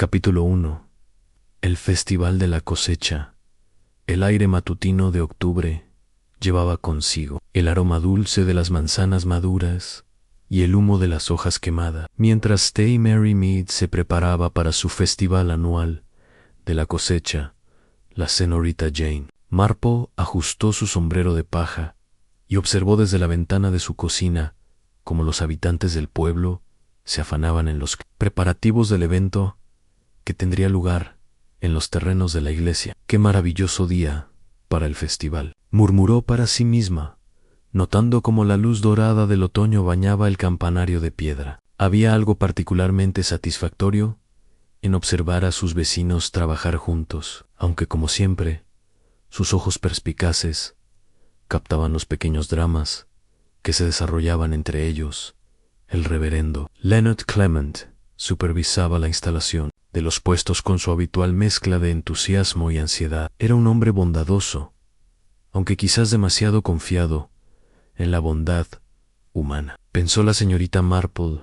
Capítulo 1. El Festival de la Cosecha. El aire matutino de octubre llevaba consigo el aroma dulce de las manzanas maduras y el humo de las hojas quemadas, mientras Stay Mary Mead se preparaba para su festival anual de la cosecha. La señorita Jane Marple ajustó su sombrero de paja y observó desde la ventana de su cocina cómo los habitantes del pueblo se afanaban en los preparativos del evento que tendría lugar en los terrenos de la iglesia. ¡Qué maravilloso día para el festival!, murmuró para sí misma, notando cómo la luz dorada del otoño bañaba el campanario de piedra. Había algo particularmente satisfactorio en observar a sus vecinos trabajar juntos, aunque como siempre, sus ojos perspicaces captaban los pequeños dramas que se desarrollaban entre ellos. El reverendo Leonard Clement supervisaba la instalación de los puestos con su habitual mezcla de entusiasmo y ansiedad. Era un hombre bondadoso, aunque quizás demasiado confiado en la bondad humana, pensó la señorita Marple,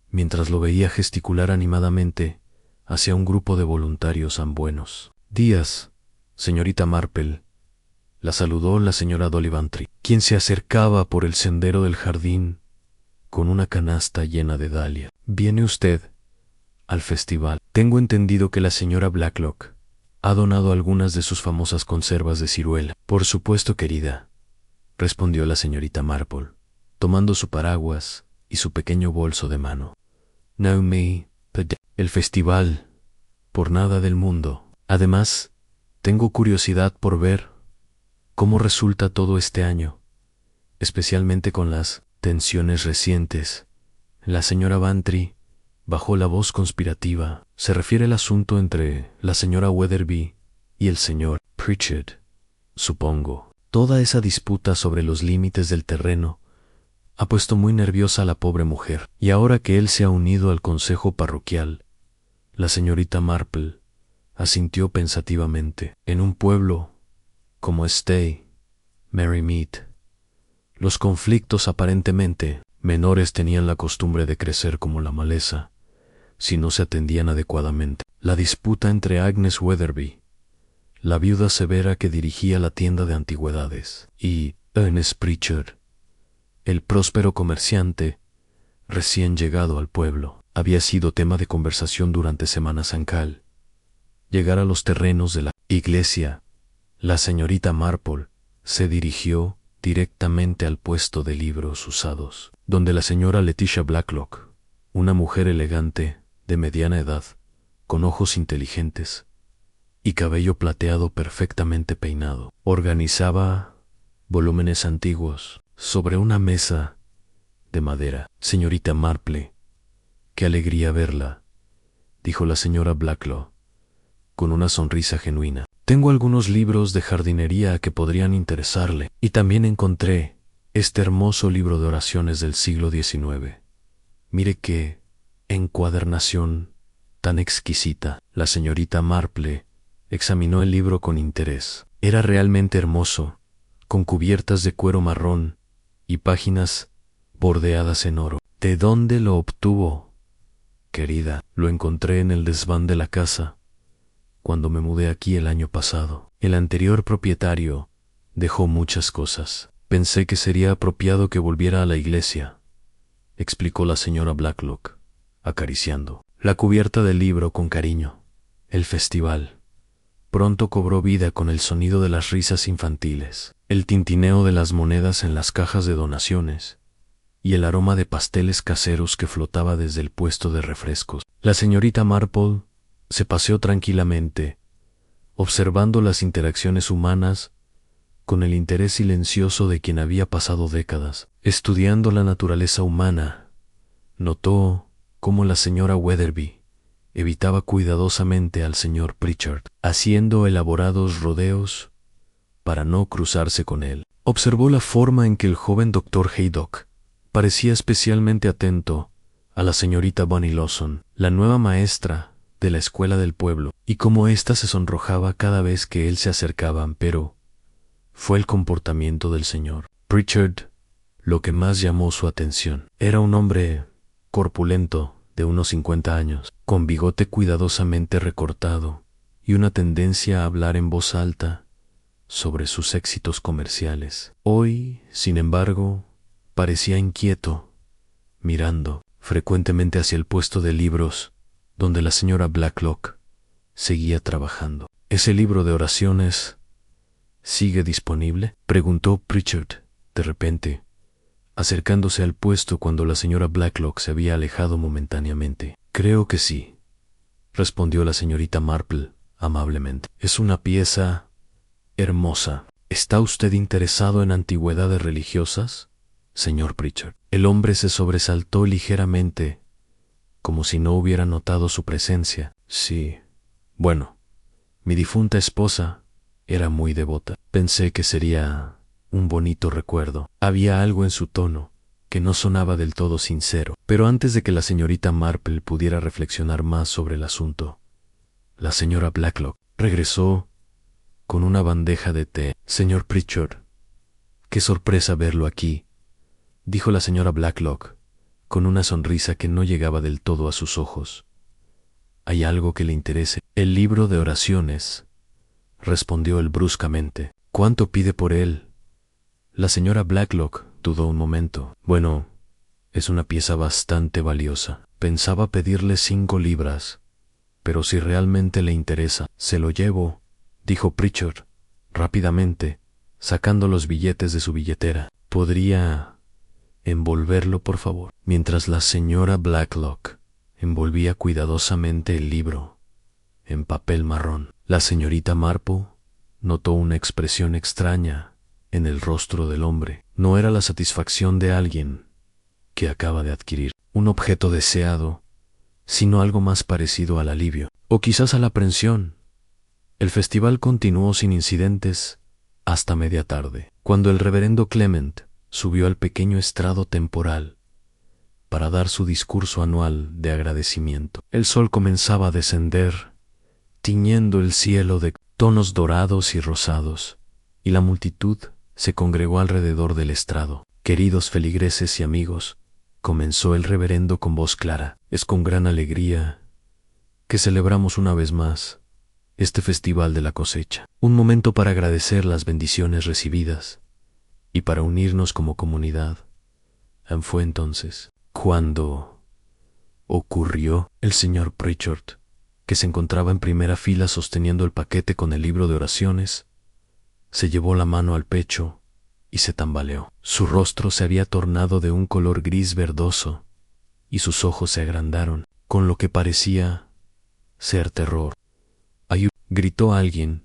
mientras lo veía gesticular animadamente hacia un grupo de voluntarios hambuenos. «Días, señorita Marple», la saludó la señora Dolly Bantry, quien se acercaba por el sendero del jardín con una canasta llena de dahlia. «¿Viene usted al festival? Tengo entendido que la señora Blacklock ha donado algunas de sus famosas conservas de ciruela». «Por supuesto, querida», respondió la señorita Marple, tomando su paraguas y su pequeño bolso de mano. «No me pide el festival por nada del mundo. Además, tengo curiosidad por ver cómo resulta todo este año, especialmente con las tensiones recientes». La señora Bantry bajó la voz conspirativa. «Se refiere al asunto entre la señora Weatherby y el señor Pritchard, supongo. Toda esa disputa sobre los límites del terreno ha puesto muy nerviosa a la pobre mujer, y ahora que él se ha unido al consejo parroquial». La señorita Marple asintió pensativamente. «En un pueblo como Stay Mary Mead, los conflictos aparentemente menores tenían la costumbre de crecer como la maleza si no se atendían adecuadamente. La disputa entre Agnes Weatherby, la viuda severa que dirigía la tienda de antigüedades, y Ernest Pritchard, el próspero comerciante recién llegado al pueblo, había sido tema de conversación durante Semana Sancal. Llegar a los terrenos de la iglesia, la señorita Marple se dirigió directamente al puesto de libros usados, donde la señora Leticia Blacklock, una mujer elegante de mediana edad, con ojos inteligentes y cabello plateado perfectamente peinado, organizaba volúmenes antiguos sobre una mesa de madera. «Señorita Marple, qué alegría verla», dijo la señora Blacklock con una sonrisa genuina. «Tengo algunos libros de jardinería que podrían interesarle, y también encontré este hermoso libro de oraciones del siglo XIX. Mire qué encuadernación tan exquisita». La señorita Marple examinó el libro con interés. Era realmente hermoso, con cubiertas de cuero marrón y páginas bordeadas en oro. «¿De dónde lo obtuvo, querida?» «Lo encontré en el desván de la casa cuando me mudé aquí el año pasado. El anterior propietario dejó muchas cosas. Pensé que sería apropiado que volviera a la iglesia», explicó la señora Blacklock, acariciando la cubierta del libro con cariño. El festival pronto cobró vida con el sonido de las risas infantiles, el tintineo de las monedas en las cajas de donaciones y el aroma de pasteles caseros que flotaba desde el puesto de refrescos. La señorita Marple se paseó tranquilamente, observando las interacciones humanas con el interés silencioso de quien había pasado décadas estudiando la naturaleza humana. Notó cómo la señora Weatherby evitaba cuidadosamente al señor Pritchard, haciendo elaborados rodeos para no cruzarse con él. Observó la forma en que el joven doctor Haydock parecía especialmente atento a la señorita Bunny Lawson, la nueva maestra de la escuela del pueblo, y cómo ésta se sonrojaba cada vez que él se acercaba, pero fue el comportamiento del señor Pritchard lo que más llamó su atención. Era un hombre corpulento de unos 50 años, con bigote cuidadosamente recortado y una tendencia a hablar en voz alta sobre sus éxitos comerciales. Hoy, sin embargo, parecía inquieto, mirando frecuentemente hacia el puesto de libros donde la señora Blacklock seguía trabajando. ¿Ese libro de oraciones sigue disponible?, preguntó Pritchard de repente, acercándose al puesto cuando la señora Blacklock se había alejado momentáneamente. Creo que sí, respondió la señorita Marple amablemente. Es una pieza hermosa. ¿Está usted interesado en antigüedades religiosas, señor Pritchard? El hombre se sobresaltó ligeramente, como si no hubiera notado su presencia. Sí. Bueno, mi difunta esposa era muy devota. Pensé que sería un bonito recuerdo. Había algo en su tono que no sonaba del todo sincero. Pero antes de que la señorita Marple pudiera reflexionar más sobre el asunto, la señora Blacklock regresó con una bandeja de té. Señor Pritchard, qué sorpresa verlo aquí, dijo la señora Blacklock, con una sonrisa que no llegaba del todo a sus ojos. ¿Hay algo que le interese? El libro de oraciones, respondió él bruscamente. ¿Cuánto pide por él? La señora Blacklock dudó un momento. Bueno, es una pieza bastante valiosa. Pensaba pedirle 5 libras, pero si realmente le interesa, se lo llevo, dijo Pritchard, rápidamente, sacando los billetes de su billetera. ¿Podría envolverlo, por favor? Mientras la señora Blacklock envolvía cuidadosamente el libro en papel marrón, la señorita Marple notó una expresión extraña en el rostro del hombre. No era la satisfacción de alguien que acaba de adquirir un objeto deseado, sino algo más parecido al alivio, o quizás a la aprensión. El festival continuó sin incidentes hasta media tarde, cuando el reverendo Clement subió al pequeño estrado temporal para dar su discurso anual de agradecimiento. El sol comenzaba a descender, tiñendo el cielo de tonos dorados y rosados, y la multitud se congregó alrededor del estrado. Queridos feligreses y amigos, comenzó el reverendo con voz clara, es con gran alegría que celebramos una vez más este festival de la cosecha. Un momento para agradecer las bendiciones recibidas y para unirnos como comunidad. Fue entonces cuando ocurrió. El señor Pritchard, que se encontraba en primera fila sosteniendo el paquete con el libro de oraciones, se llevó la mano al pecho y se tambaleó. Su rostro se había tornado de un color gris verdoso y sus ojos se agrandaron con lo que parecía ser terror. «¡Ayuda!», gritó alguien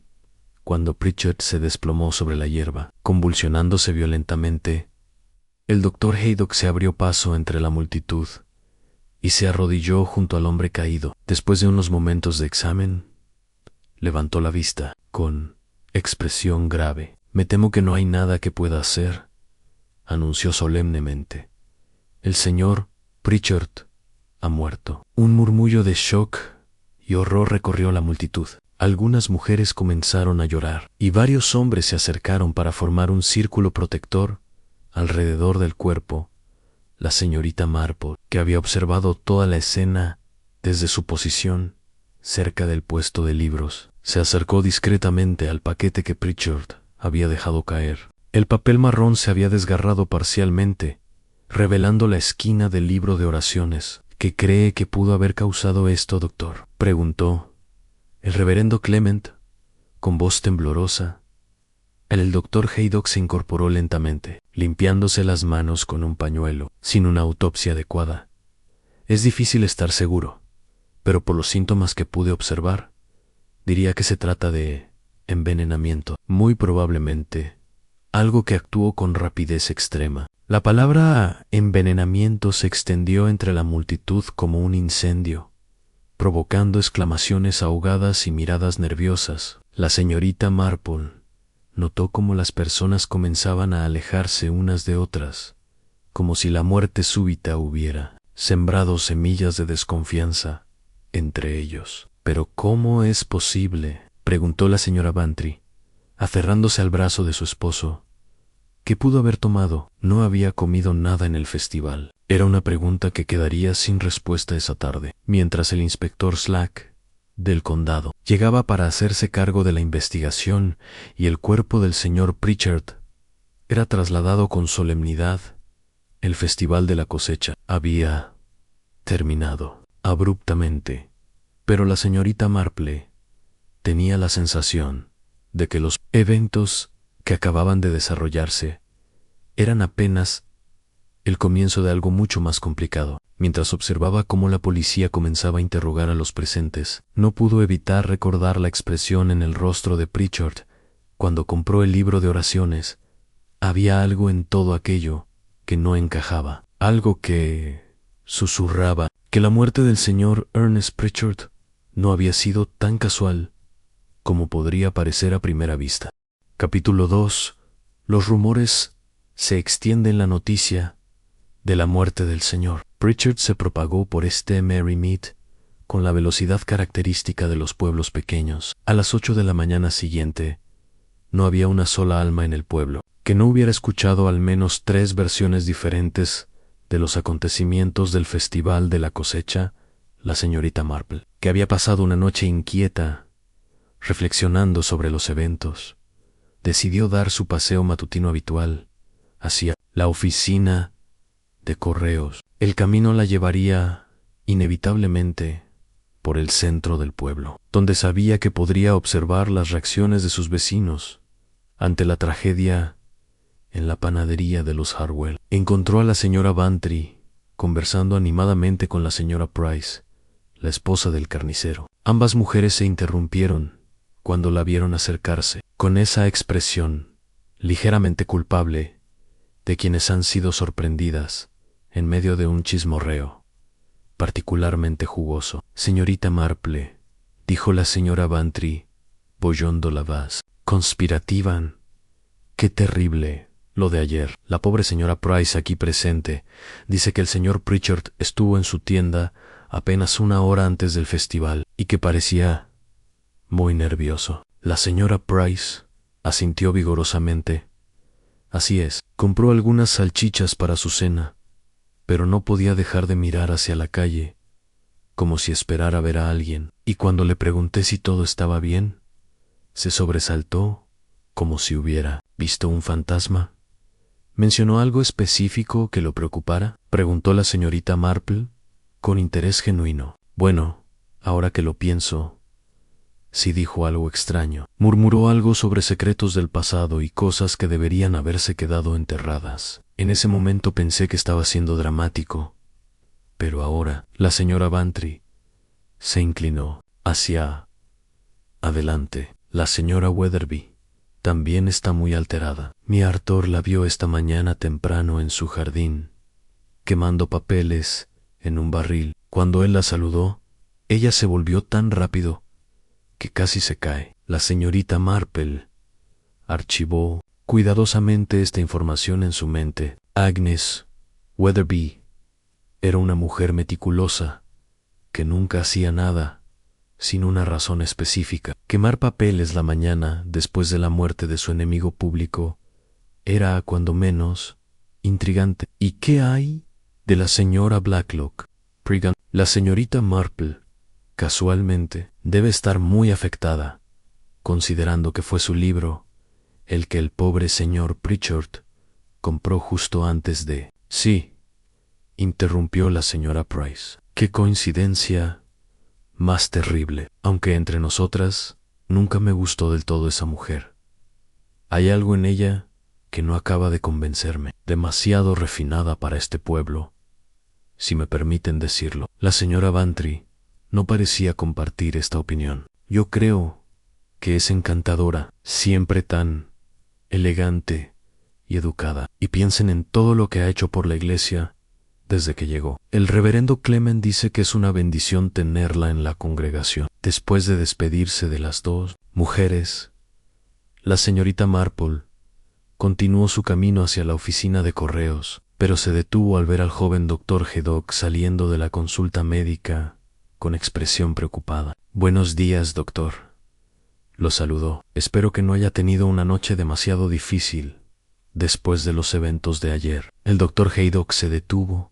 cuando Pritchard se desplomó sobre la hierba, convulsionándose violentamente. El doctor Haydock se abrió paso entre la multitud y se arrodilló junto al hombre caído. Después de unos momentos de examen, levantó la vista con expresión grave. «Me temo que no hay nada que pueda hacer», anunció solemnemente. «El señor Pritchard ha muerto». Un murmullo de shock y horror recorrió la multitud. Algunas mujeres comenzaron a llorar y varios hombres se acercaron para formar un círculo protector alrededor del cuerpo. La señorita Marple, que había observado toda la escena desde su posición cerca del puesto de libros, se acercó discretamente al paquete que Pritchard había dejado caer. El papel marrón se había desgarrado parcialmente, revelando la esquina del libro de oraciones. «¿Qué cree que pudo haber causado esto, doctor?», preguntó el reverendo Clement con voz temblorosa. El doctor Haydock se incorporó lentamente, limpiándose las manos con un pañuelo. «Sin una autopsia adecuada, es difícil estar seguro, pero por los síntomas que pude observar, diría que se trata de envenenamiento. Muy probablemente algo que actuó con rapidez extrema». La palabra envenenamiento se extendió entre la multitud como un incendio, provocando exclamaciones ahogadas y miradas nerviosas. La señorita Marple notó cómo las personas comenzaban a alejarse unas de otras, como si la muerte súbita hubiera sembrado semillas de desconfianza entre ellos. «¿Pero cómo es posible?», preguntó la señora Bantry, aferrándose al brazo de su esposo. «¿Qué pudo haber tomado? No había comido nada en el festival». Era una pregunta que quedaría sin respuesta esa tarde, mientras el inspector Slack, del condado, llegaba para hacerse cargo de la investigación y el cuerpo del señor Pritchard era trasladado con solemnidad. El festival de la cosecha había terminado abruptamente, pero la señorita Marple tenía la sensación de que los eventos que acababan de desarrollarse eran apenas el comienzo de algo mucho más complicado. Mientras observaba cómo la policía comenzaba a interrogar a los presentes, no pudo evitar recordar la expresión en el rostro de Pritchard cuando compró el libro de oraciones. Había algo en todo aquello que no encajaba, algo que susurraba que la muerte del señor Ernest Pritchard no había sido tan casual como podría parecer a primera vista. Capítulo 2. Los rumores se extienden. La noticia de la muerte del señor Pritchard se propagó por Merrymead con la velocidad característica de los pueblos pequeños. A las 8 de la mañana siguiente, no había una sola alma en el pueblo que no hubiera escuchado al menos 3 versiones diferentes de los acontecimientos del festival de la cosecha. La señorita Marple, que había pasado una noche inquieta reflexionando sobre los eventos, decidió dar su paseo matutino habitual hacia la oficina de correos. El camino la llevaría inevitablemente por el centro del pueblo, donde sabía que podría observar las reacciones de sus vecinos ante la tragedia en la panadería de los Harwell. Encontró a la señora Bantry conversando animadamente con la señora Price, la esposa del carnicero. Ambas mujeres se interrumpieron cuando la vieron acercarse, con esa expresión ligeramente culpable de quienes han sido sorprendidas en medio de un chismorreo particularmente jugoso. Señorita Marple, dijo la señora Bantry, bollando la voz, conspirativan. Qué terrible lo de ayer. La pobre señora Price, aquí presente, dice que el señor Pritchard estuvo en su tienda apenas 1 hora antes del festival y que parecía muy nervioso. La señora Price asintió vigorosamente. Así es, compró algunas salchichas para su cena, pero no podía dejar de mirar hacia la calle, como si esperara ver a alguien, y cuando le pregunté si todo estaba bien, se sobresaltó como si hubiera visto un fantasma. ¿Mencionó algo específico que lo preocupara?, preguntó la señorita Marple con interés genuino. Bueno, ahora que lo pienso, sí, dijo algo extraño. Murmuró algo sobre secretos del pasado y cosas que deberían haberse quedado enterradas. En ese momento pensé que estaba siendo dramático, pero ahora la señora Bantry se inclinó hacia adelante. La señora Weatherby también está muy alterada. Mi Arthur la vio esta mañana temprano en su jardín, quemando papeles en un barril. Cuando él la saludó, ella se volvió tan rápido que casi se cae. La señorita Marple archivó cuidadosamente esta información en su mente. Agnes Weatherby era una mujer meticulosa que nunca hacía nada sin una razón específica. Quemar papeles la mañana después de la muerte de su enemigo público era, cuando menos, intrigante. ¿Y qué hay de la señora Blacklock? La señorita Marple, casualmente, debe estar muy afectada, considerando que fue su libro el que el pobre señor Pritchard compró justo antes de... Sí, interrumpió la señora Price. Qué coincidencia más terrible. Aunque entre nosotras, nunca me gustó del todo esa mujer. Hay algo en ella que no acaba de convencerme. Demasiado refinada para este pueblo, si me permiten decirlo. La señora Bantry no parecía compartir esta opinión. Yo creo que es encantadora, siempre tan elegante y educada. Y piensen en todo lo que ha hecho por la iglesia desde que llegó. El reverendo Clement dice que es una bendición tenerla en la congregación. Después de despedirse de las 2 mujeres, la señorita Marple continuó su camino hacia la oficina de correos, pero se detuvo al ver al joven doctor Heddock saliendo de la consulta médica con expresión preocupada. Buenos días, doctor. Lo saludó. Espero que no haya tenido una noche demasiado difícil después de los eventos de ayer. El doctor Haydock se detuvo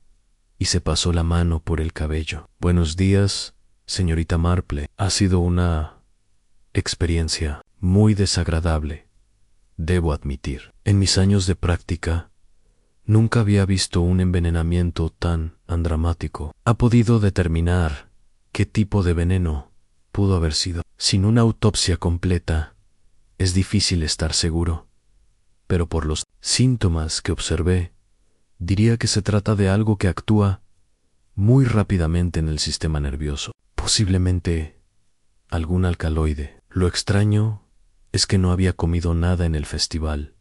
y se pasó la mano por el cabello. Buenos días, señorita Marple. Ha sido una experiencia muy desagradable, debo admitir. En mis años de práctica, nunca había visto un envenenamiento tan dramático. ¿Ha podido determinar qué tipo de veneno pudo haber sido? Sin una autopsia completa, es difícil estar seguro, pero por los síntomas que observé, diría que se trata de algo que actúa muy rápidamente en el sistema nervioso, posiblemente algún alcaloide. Lo extraño es que no había comido nada en el festival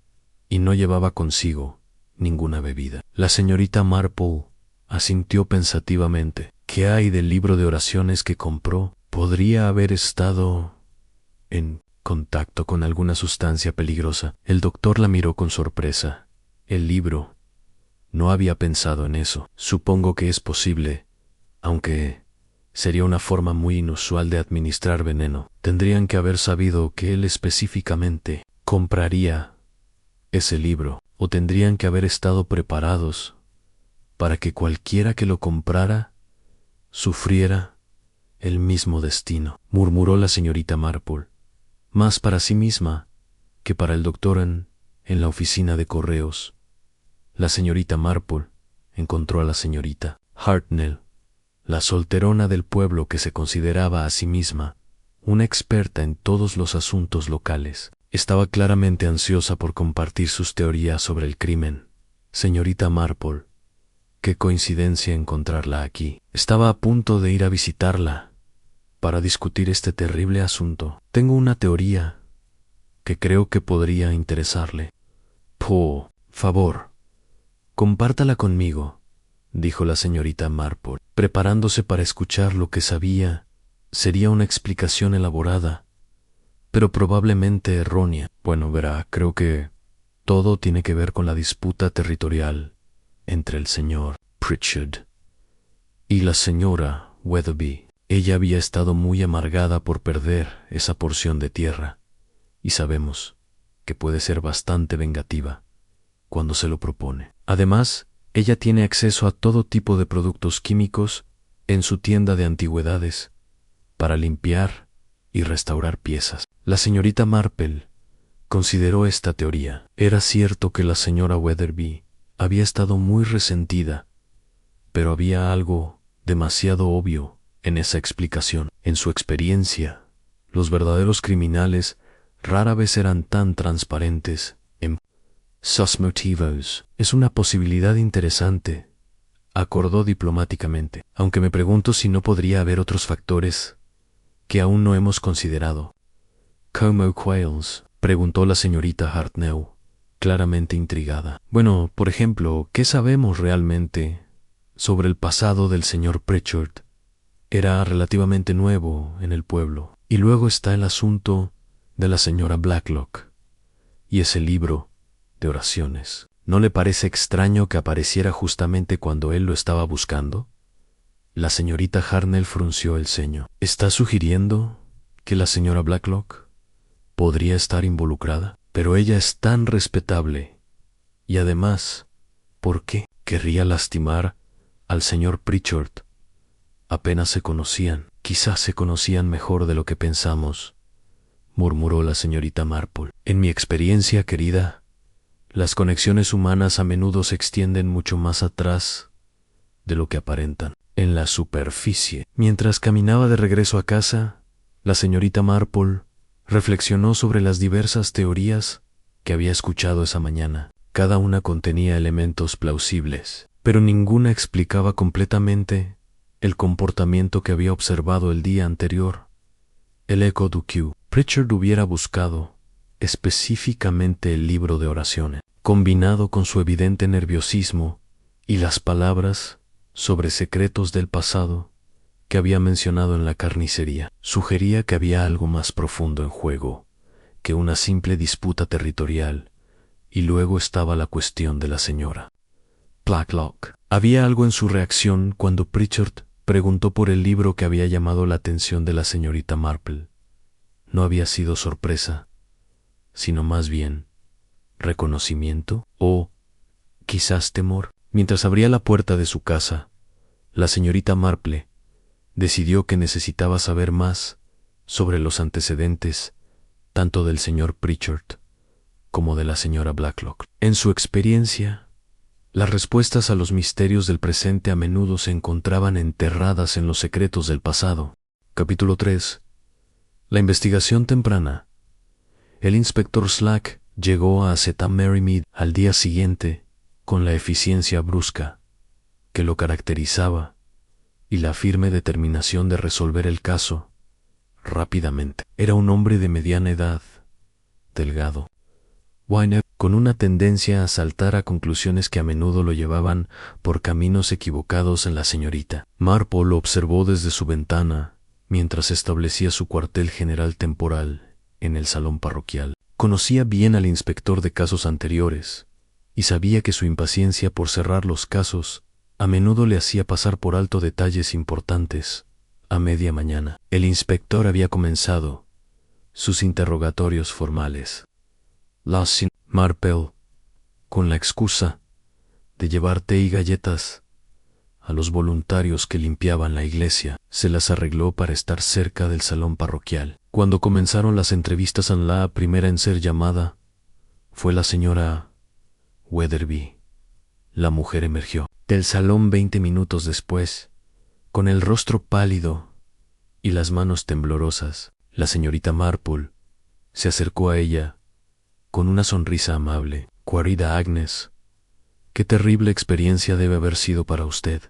y no llevaba consigo ninguna bebida. La señorita Marple asintió pensativamente. ¿Qué hay del libro de oraciones que compró? ¿Podría haber estado en contacto con alguna sustancia peligrosa? El doctor la miró con sorpresa. El libro. No había pensado en eso. Supongo que es posible, aunque sería una forma muy inusual de administrar veneno. Tendrían que haber sabido que él específicamente compraría ese libro, o tendrían que haber estado preparados para que cualquiera que lo comprara sufriera el mismo destino, murmuró la señorita Marple, más para sí misma que para el doctor en la oficina de correos. La señorita Marple encontró a la señorita Hartnell, la solterona del pueblo que se consideraba a sí misma una experta en todos los asuntos locales. Estaba claramente ansiosa por compartir sus teorías sobre el crimen. Señorita Marple, qué coincidencia encontrarla aquí. Estaba a punto de ir a visitarla para discutir este terrible asunto. Tengo una teoría que creo que podría interesarle. Por favor, compártala conmigo, dijo la señorita Marple, preparándose para escuchar lo que sabía. Sería una explicación elaborada, pero probablemente errónea. Bueno, verá, creo que todo tiene que ver con la disputa territorial entre el señor Pritchard y la señora Weatherby. Ella había estado muy amargada por perder esa porción de tierra, y sabemos que puede ser bastante vengativa cuando se lo propone. Además, ella tiene acceso a todo tipo de productos químicos en su tienda de antigüedades para limpiar y restaurar piezas. La señorita Marple consideró esta teoría. Era cierto que la señora Weatherby había estado muy resentida, pero había algo demasiado obvio en esa explicación. En su experiencia, los verdaderos criminales rara vez eran tan transparentes en sus motivos. Es una posibilidad interesante, acordó diplomáticamente, aunque me pregunto si no podría haber otros factores que aún no hemos considerado. ¿Cómo cuáles?, preguntó la señorita Hartnell, claramente intrigada. Bueno, por ejemplo, ¿qué sabemos realmente sobre el pasado del señor Pritchard? Era relativamente nuevo en el pueblo. Y luego está el asunto de la señora Blacklock y ese libro de oraciones. ¿No le parece extraño que apareciera justamente cuando él lo estaba buscando? La señorita Hartnell frunció el ceño. ¿Está sugiriendo que la señora Blacklock podría estar involucrada? Pero ella es tan respetable. Y además, ¿por qué querría lastimar al señor Pritchard? Apenas se conocían. Quizás se conocían mejor de lo que pensamos, murmuró la señorita Marple. En mi experiencia, querida, las conexiones humanas a menudo se extienden mucho más atrás de lo que aparentan. En la superficie. Mientras caminaba de regreso a casa, la señorita Marple reflexionó sobre las diversas teorías que había escuchado esa mañana. Cada una contenía elementos plausibles, pero ninguna explicaba completamente el comportamiento que había observado el día anterior. El eco du que Pritchard hubiera buscado específicamente el libro de oraciones, combinado con su evidente nerviosismo y las palabras sobre secretos del pasado que había mencionado en la carnicería, sugería que había algo más profundo en juego que una simple disputa territorial. Y luego estaba la cuestión de la señora Blacklock. Había algo en su reacción cuando Pritchard preguntó por el libro que había llamado la atención de la señorita Marple. No había sido sorpresa, sino más bien reconocimiento o quizás temor. Mientras abría la puerta de su casa, La señorita Marple decidió que necesitaba saber más sobre los antecedentes tanto del señor Pritchard como de la señora Blacklock. En su experiencia, las respuestas a los misterios del presente a menudo se encontraban enterradas en los secretos del pasado. Capítulo 3. La investigación temprana. El inspector Slack llegó a St. Mary Mead al día siguiente con la eficiencia brusca que lo caracterizaba y la firme determinación de resolver el caso rápidamente. Era un hombre de mediana edad, delgado, con una tendencia a saltar a conclusiones que a menudo lo llevaban por caminos equivocados en la señorita. Marple lo observó desde su ventana mientras establecía su cuartel general temporal en el salón parroquial. Conocía bien al inspector de casos anteriores y sabía que su impaciencia por cerrar los casos a menudo le hacía pasar por alto detalles importantes a media mañana. El inspector había comenzado sus interrogatorios formales. Marple, con la excusa de llevar té y galletas a los voluntarios que limpiaban la iglesia, se las arregló para estar cerca del salón parroquial. Cuando comenzaron las entrevistas, la primera en ser llamada fue la señora Weatherby. La mujer emergió del salón 20 minutos después, con el rostro pálido y las manos temblorosas. La señorita Marple se acercó a ella con una sonrisa amable. Querida Agnes, qué terrible experiencia debe haber sido para usted.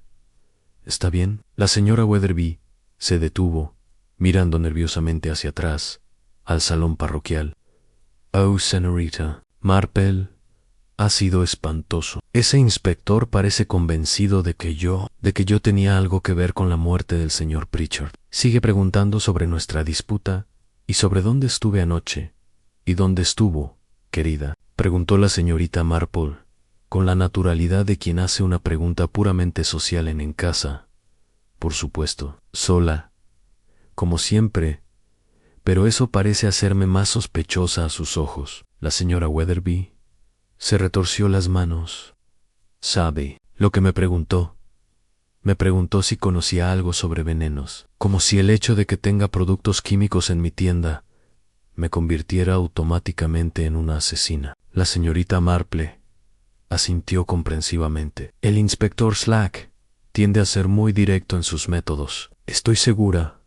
¿Está bien? La señora Weatherby se detuvo, mirando nerviosamente hacia atrás, al salón parroquial. Oh, señorita Marple, ha sido espantoso. Ese inspector parece convencido de que yo tenía algo que ver con la muerte del señor Pritchard. Sigue preguntando sobre nuestra disputa y sobre dónde estuve anoche. ¿Y dónde estuvo, querida?, preguntó la señorita Marple, con la naturalidad de quien hace una pregunta puramente social en casa. Por supuesto, sola, como siempre, pero eso parece hacerme más sospechosa a sus ojos. La señora Weatherby se retorció las manos. ¿Sabe lo que me preguntó? Me preguntó si conocía algo sobre venenos, como si el hecho de que tenga productos químicos en mi tienda me convirtiera automáticamente en una asesina. La señorita Marple asintió comprensivamente. El inspector Slack tiende a ser muy directo en sus métodos. Estoy segura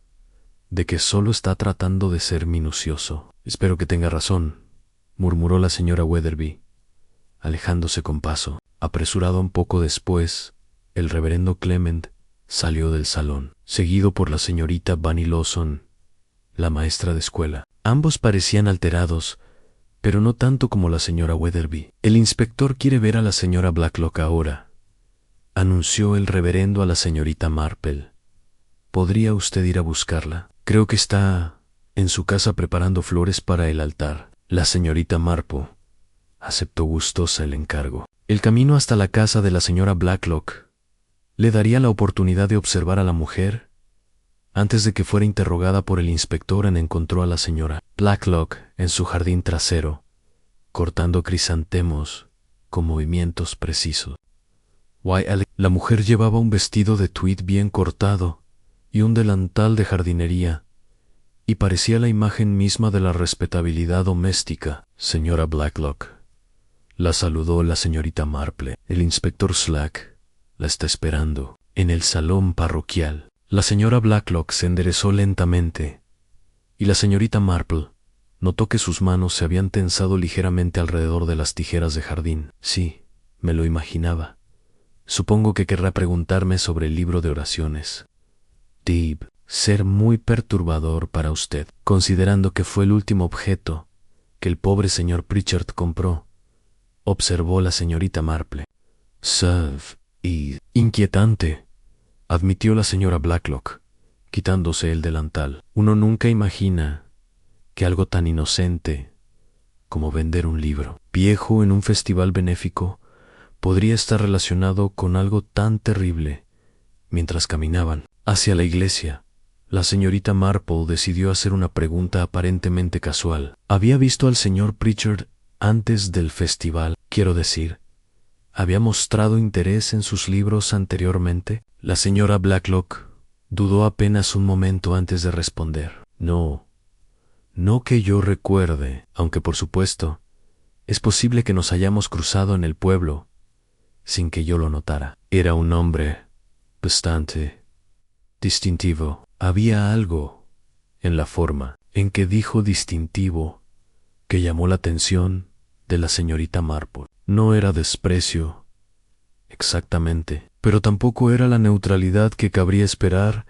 de que solo está tratando de ser minucioso. Espero que tenga razón, murmuró la señora Weatherby, alejándose con paso. Apresurado un poco después, el reverendo Clement salió del salón, seguido por la señorita Bunny Lawson, la maestra de escuela. Ambos parecían alterados, pero no tanto como la señora Weatherby. El inspector quiere ver a la señora Blacklock ahora, anunció el reverendo a la señorita Marple. ¿Podría usted ir a buscarla? Creo que está en su casa preparando flores para el altar. La señorita Marple aceptó gustosa el encargo. El camino hasta la casa de la señora Blacklock le daría la oportunidad de observar a la mujer. Antes de que fuera interrogada por el inspector, encontró a la señora Blacklock en su jardín trasero, cortando crisantemos con movimientos precisos. La mujer llevaba un vestido de tweed bien cortado y un delantal de jardinería, y parecía la imagen misma de la respetabilidad doméstica. Señora Blacklock, la saludó la señorita Marple. El inspector Slack la está esperando en el salón parroquial. La señora Blacklock se enderezó lentamente, y la señorita Marple notó que sus manos se habían tensado ligeramente alrededor de las tijeras de jardín. Sí, me lo imaginaba. Supongo que querrá preguntarme sobre el libro de oraciones. Debe ser muy perturbador para usted, considerando que fue el último objeto que el pobre señor Pritchard compró, observó la señorita Marple. Y inquietante, admitió la señora Blacklock, quitándose el delantal. Uno nunca imagina que algo tan inocente como vender un libro viejo en un festival benéfico podría estar relacionado con algo tan terrible. Mientras caminaban hacia la iglesia, la señorita Marple decidió hacer una pregunta aparentemente casual. ¿Había visto al señor Pritchard antes del festival? Quiero decir, ¿Había mostrado interés en sus libros anteriormente? La señora Blacklock dudó apenas un momento antes de responder. No que yo recuerde, aunque por supuesto, es posible que nos hayamos cruzado en el pueblo sin que yo lo notara. Era un hombre bastante distintivo. Había algo en la forma en que dijo distintivo que llamó la atención de la señorita Marple. No era desprecio, exactamente, pero tampoco era la neutralidad que cabría esperar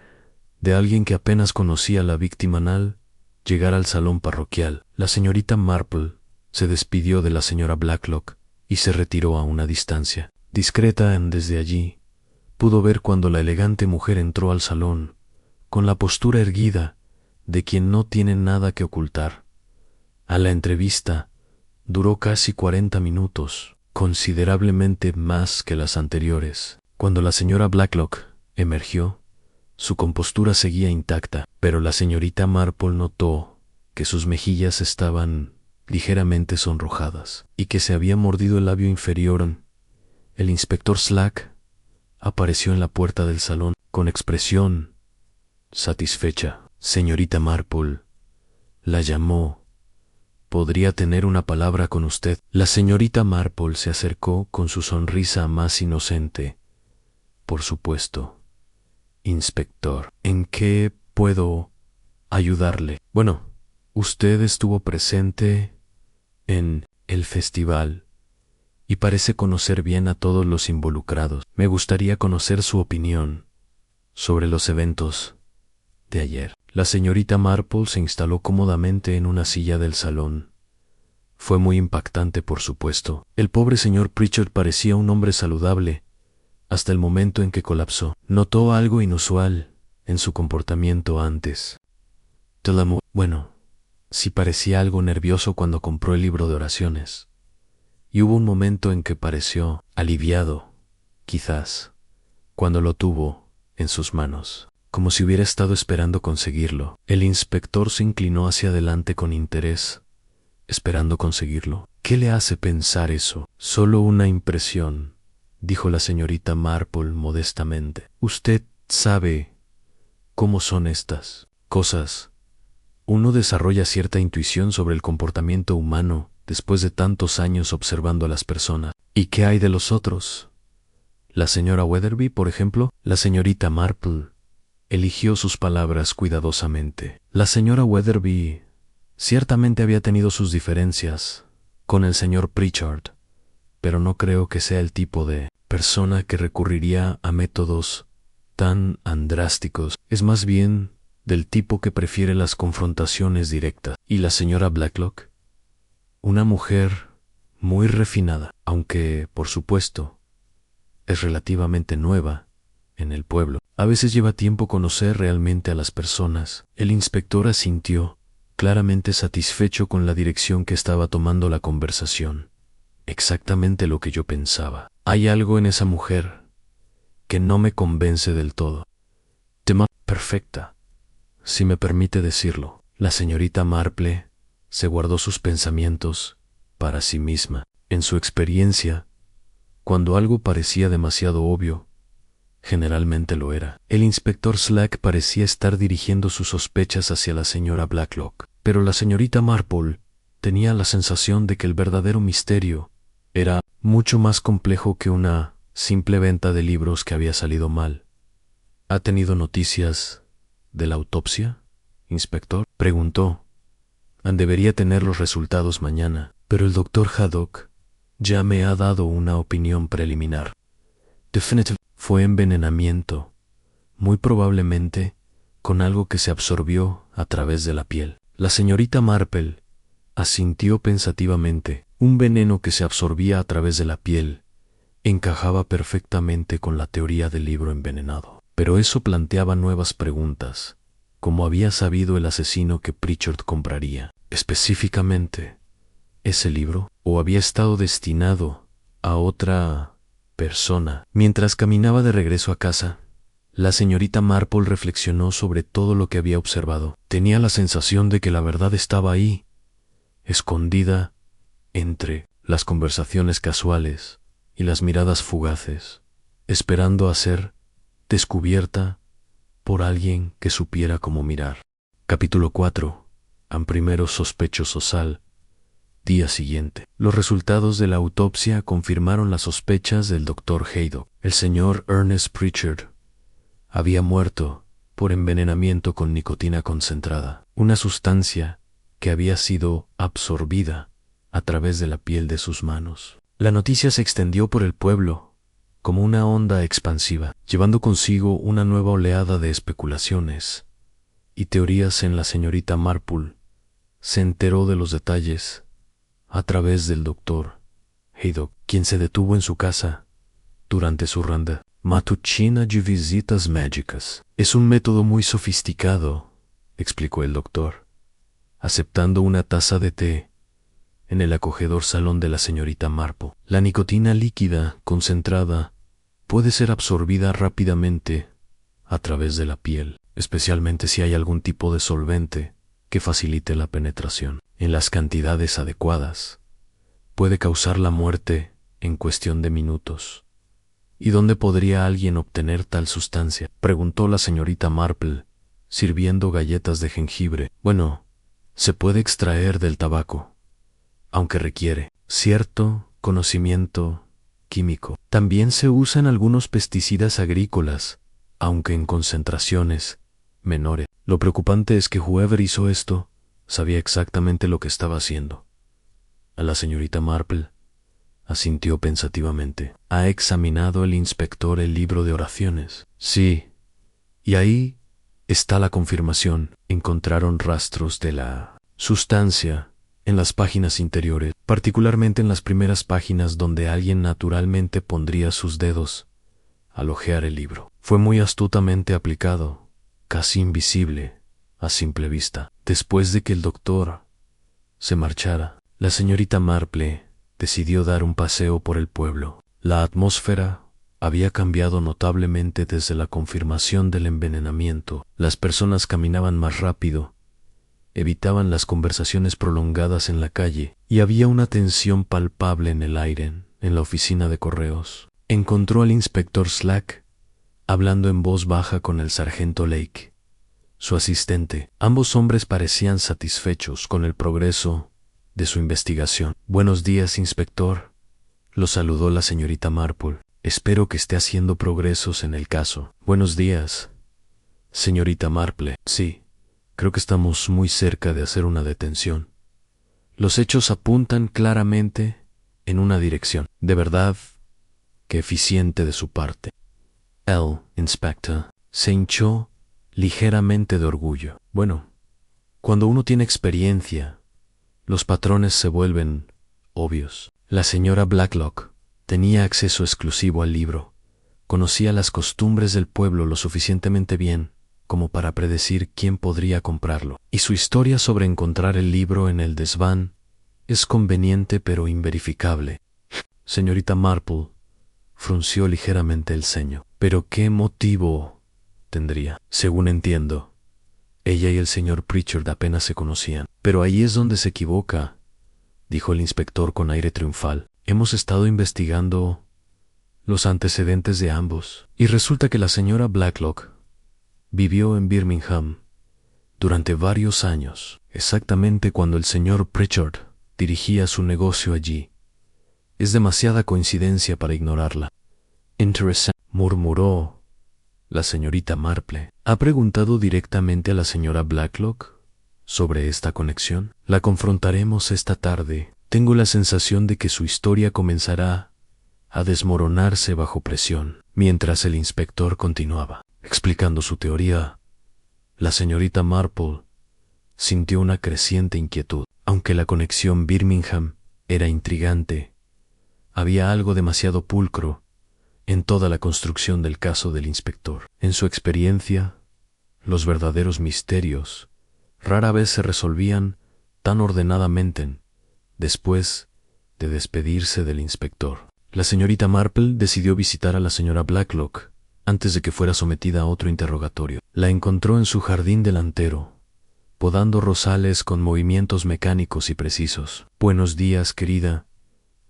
de alguien que apenas conocía a la víctima al llegar al salón parroquial. La señorita Marple se despidió de la señora Blacklock y se retiró a una distancia. Discreta desde allí, pudo ver cuando la elegante mujer entró al salón, con la postura erguida de quien no tiene nada que ocultar. A la entrevista duró casi 40 minutos, considerablemente más que las anteriores. Cuando la señora Blacklock emergió, su compostura seguía intacta, pero la señorita Marple notó que sus mejillas estaban ligeramente sonrojadas y que se había mordido el labio inferior. El inspector Slack apareció en la puerta del salón con expresión satisfecha. Señorita Marple, la llamó. ¿Podría tener una palabra con usted? La señorita Marple se acercó con su sonrisa más inocente. Por supuesto. Inspector, ¿en qué puedo ayudarle? Bueno, usted estuvo presente en el festival y parece conocer bien a todos los involucrados. Me gustaría conocer su opinión sobre los eventos de ayer. La señorita Marple se instaló cómodamente en una silla del salón. Fue muy impactante, por supuesto. El pobre señor Pritchard parecía un hombre saludable hasta el momento en que colapsó. Notó algo inusual en su comportamiento antes. Bueno, sí parecía algo nervioso cuando compró el libro de oraciones. Y hubo un momento en que pareció aliviado, quizás, cuando lo tuvo en sus manos, como si hubiera estado esperando conseguirlo. El inspector se inclinó hacia adelante con interés, esperando conseguirlo. ¿Qué le hace pensar eso? Solo una impresión, dijo la señorita Marple modestamente. Usted sabe cómo son estas cosas. Uno desarrolla cierta intuición sobre el comportamiento humano después de tantos años observando a las personas. ¿Y qué hay de los otros? La señora Weatherby, por ejemplo. La señorita Marple eligió sus palabras cuidadosamente. La señora Weatherby ciertamente había tenido sus diferencias con el señor Pritchard, pero no creo que sea el tipo de persona que recurriría a métodos tan drásticos. Es más bien del tipo que prefiere las confrontaciones directas. ¿Y la señora Blacklock? Una mujer muy refinada, aunque, por supuesto, es relativamente nueva en el pueblo. A veces lleva tiempo conocer realmente a las personas. El inspector asintió, claramente satisfecho con la dirección que estaba tomando la conversación. Exactamente lo que yo pensaba. Hay algo en esa mujer que no me convence del todo. Perfecta, si me permite decirlo. La señorita Marple se guardó sus pensamientos para sí misma. En su experiencia, cuando algo parecía demasiado obvio, generalmente lo era. El inspector Slack parecía estar dirigiendo sus sospechas hacia la señora Blacklock, pero la señorita Marple tenía la sensación de que el verdadero misterio era mucho más complejo que una simple venta de libros que había salido mal. ¿Ha tenido noticias de la autopsia, inspector? Preguntó. Debería tener los resultados mañana, pero el doctor Haddock ya me ha dado una opinión preliminar. Fue envenenamiento, muy probablemente con algo que se absorbió a través de la piel. La señorita Marple asintió pensativamente. Un veneno que se absorbía a través de la piel encajaba perfectamente con la teoría del libro envenenado. Pero eso planteaba nuevas preguntas. ¿Cómo había sabido el asesino que Pritchard compraría específicamente ese libro? ¿O había estado destinado a otra persona? Mientras caminaba de regreso a casa, la señorita Marple reflexionó sobre todo lo que había observado. Tenía la sensación de que la verdad estaba ahí, escondida entre las conversaciones casuales y las miradas fugaces, esperando a ser descubierta por alguien que supiera cómo mirar. Capítulo 4. An primero sospechosos al día siguiente. Los resultados de la autopsia confirmaron las sospechas del Dr. Haydock. El señor Ernest Pritchard había muerto por envenenamiento con nicotina concentrada, una sustancia que había sido absorbida a través de la piel de sus manos. La noticia se extendió por el pueblo como una onda expansiva, llevando consigo una nueva oleada de especulaciones y teorías. En la señorita Marple se enteró de los detalles a través del doctor Haydock, quien se detuvo en su casa durante su ronda matutina de visitas médicas. Es un método muy sofisticado, explicó el doctor, aceptando una taza de té en el acogedor salón de la señorita Marple. La nicotina líquida concentrada puede ser absorbida rápidamente a través de la piel, especialmente si hay algún tipo de solvente que facilite la penetración. En las cantidades adecuadas, puede causar la muerte en cuestión de minutos. ¿Y dónde podría alguien obtener tal sustancia?, preguntó la señorita Marple, sirviendo galletas de jengibre. Bueno, se puede extraer del tabaco, aunque requiere cierto conocimiento químico. También se usan algunos pesticidas agrícolas, aunque en concentraciones menores. Lo preocupante es que whoever hizo esto sabía exactamente lo que estaba haciendo. A la señorita Marple asintió pensativamente. ¿Ha examinado el inspector el libro de oraciones? Sí. Y ahí está la confirmación. Encontraron rastros de la sustancia en las páginas interiores, particularmente en las primeras páginas donde alguien naturalmente pondría sus dedos al hojear el libro. Fue muy astutamente aplicado, casi invisible a simple vista. Después de que el doctor se marchara, la señorita Marple decidió dar un paseo por el pueblo. La atmósfera había cambiado notablemente desde la confirmación del envenenamiento. Las personas caminaban más rápido, evitaban las conversaciones prolongadas en la calle, y había una tensión palpable en el aire. En la oficina de correos encontró al inspector Slack hablando en voz baja con el sargento Lake, su asistente. Ambos hombres parecían satisfechos con el progreso de su investigación. Buenos días, inspector, lo saludó la señorita Marple. Espero que esté haciendo progresos en el caso. Buenos días, señorita Marple. Sí, creo que estamos muy cerca de hacer una detención. Los hechos apuntan claramente en una dirección. De verdad, qué eficiente de su parte. El inspector se hinchó ligeramente de orgullo. Bueno, cuando uno tiene experiencia, los patrones se vuelven obvios. La señora Blacklock tenía acceso exclusivo al libro. Conocía las costumbres del pueblo lo suficientemente bien como para predecir quién podría comprarlo. Y su historia sobre encontrar el libro en el desván es conveniente pero inverificable. Señorita Marple frunció ligeramente el ceño. ¿Pero qué motivo tendría? Según entiendo, ella y el señor Pritchard apenas se conocían. Pero ahí es donde se equivoca, dijo el inspector con aire triunfal. Hemos estado investigando los antecedentes de ambos, y resulta que la señora Blacklock vivió en Birmingham durante varios años, exactamente cuando el señor Pritchard dirigía su negocio allí. Es demasiada coincidencia para ignorarla. Interesante, murmuró la señorita Marple. ¿Ha preguntado directamente a la señora Blacklock sobre esta conexión? La confrontaremos esta tarde. Tengo la sensación de que su historia comenzará a desmoronarse bajo presión. Mientras el inspector continuaba explicando su teoría, la señorita Marple sintió una creciente inquietud. Aunque la conexión Birmingham era intrigante, había algo demasiado pulcro en toda la construcción del caso del inspector. En su experiencia, los verdaderos misterios rara vez se resolvían tan ordenadamente después de despedirse del inspector. La señorita Marple decidió visitar a la señora Blacklock antes de que fuera sometida a otro interrogatorio. La encontró en su jardín delantero, podando rosales con movimientos mecánicos y precisos. Buenos días, querida,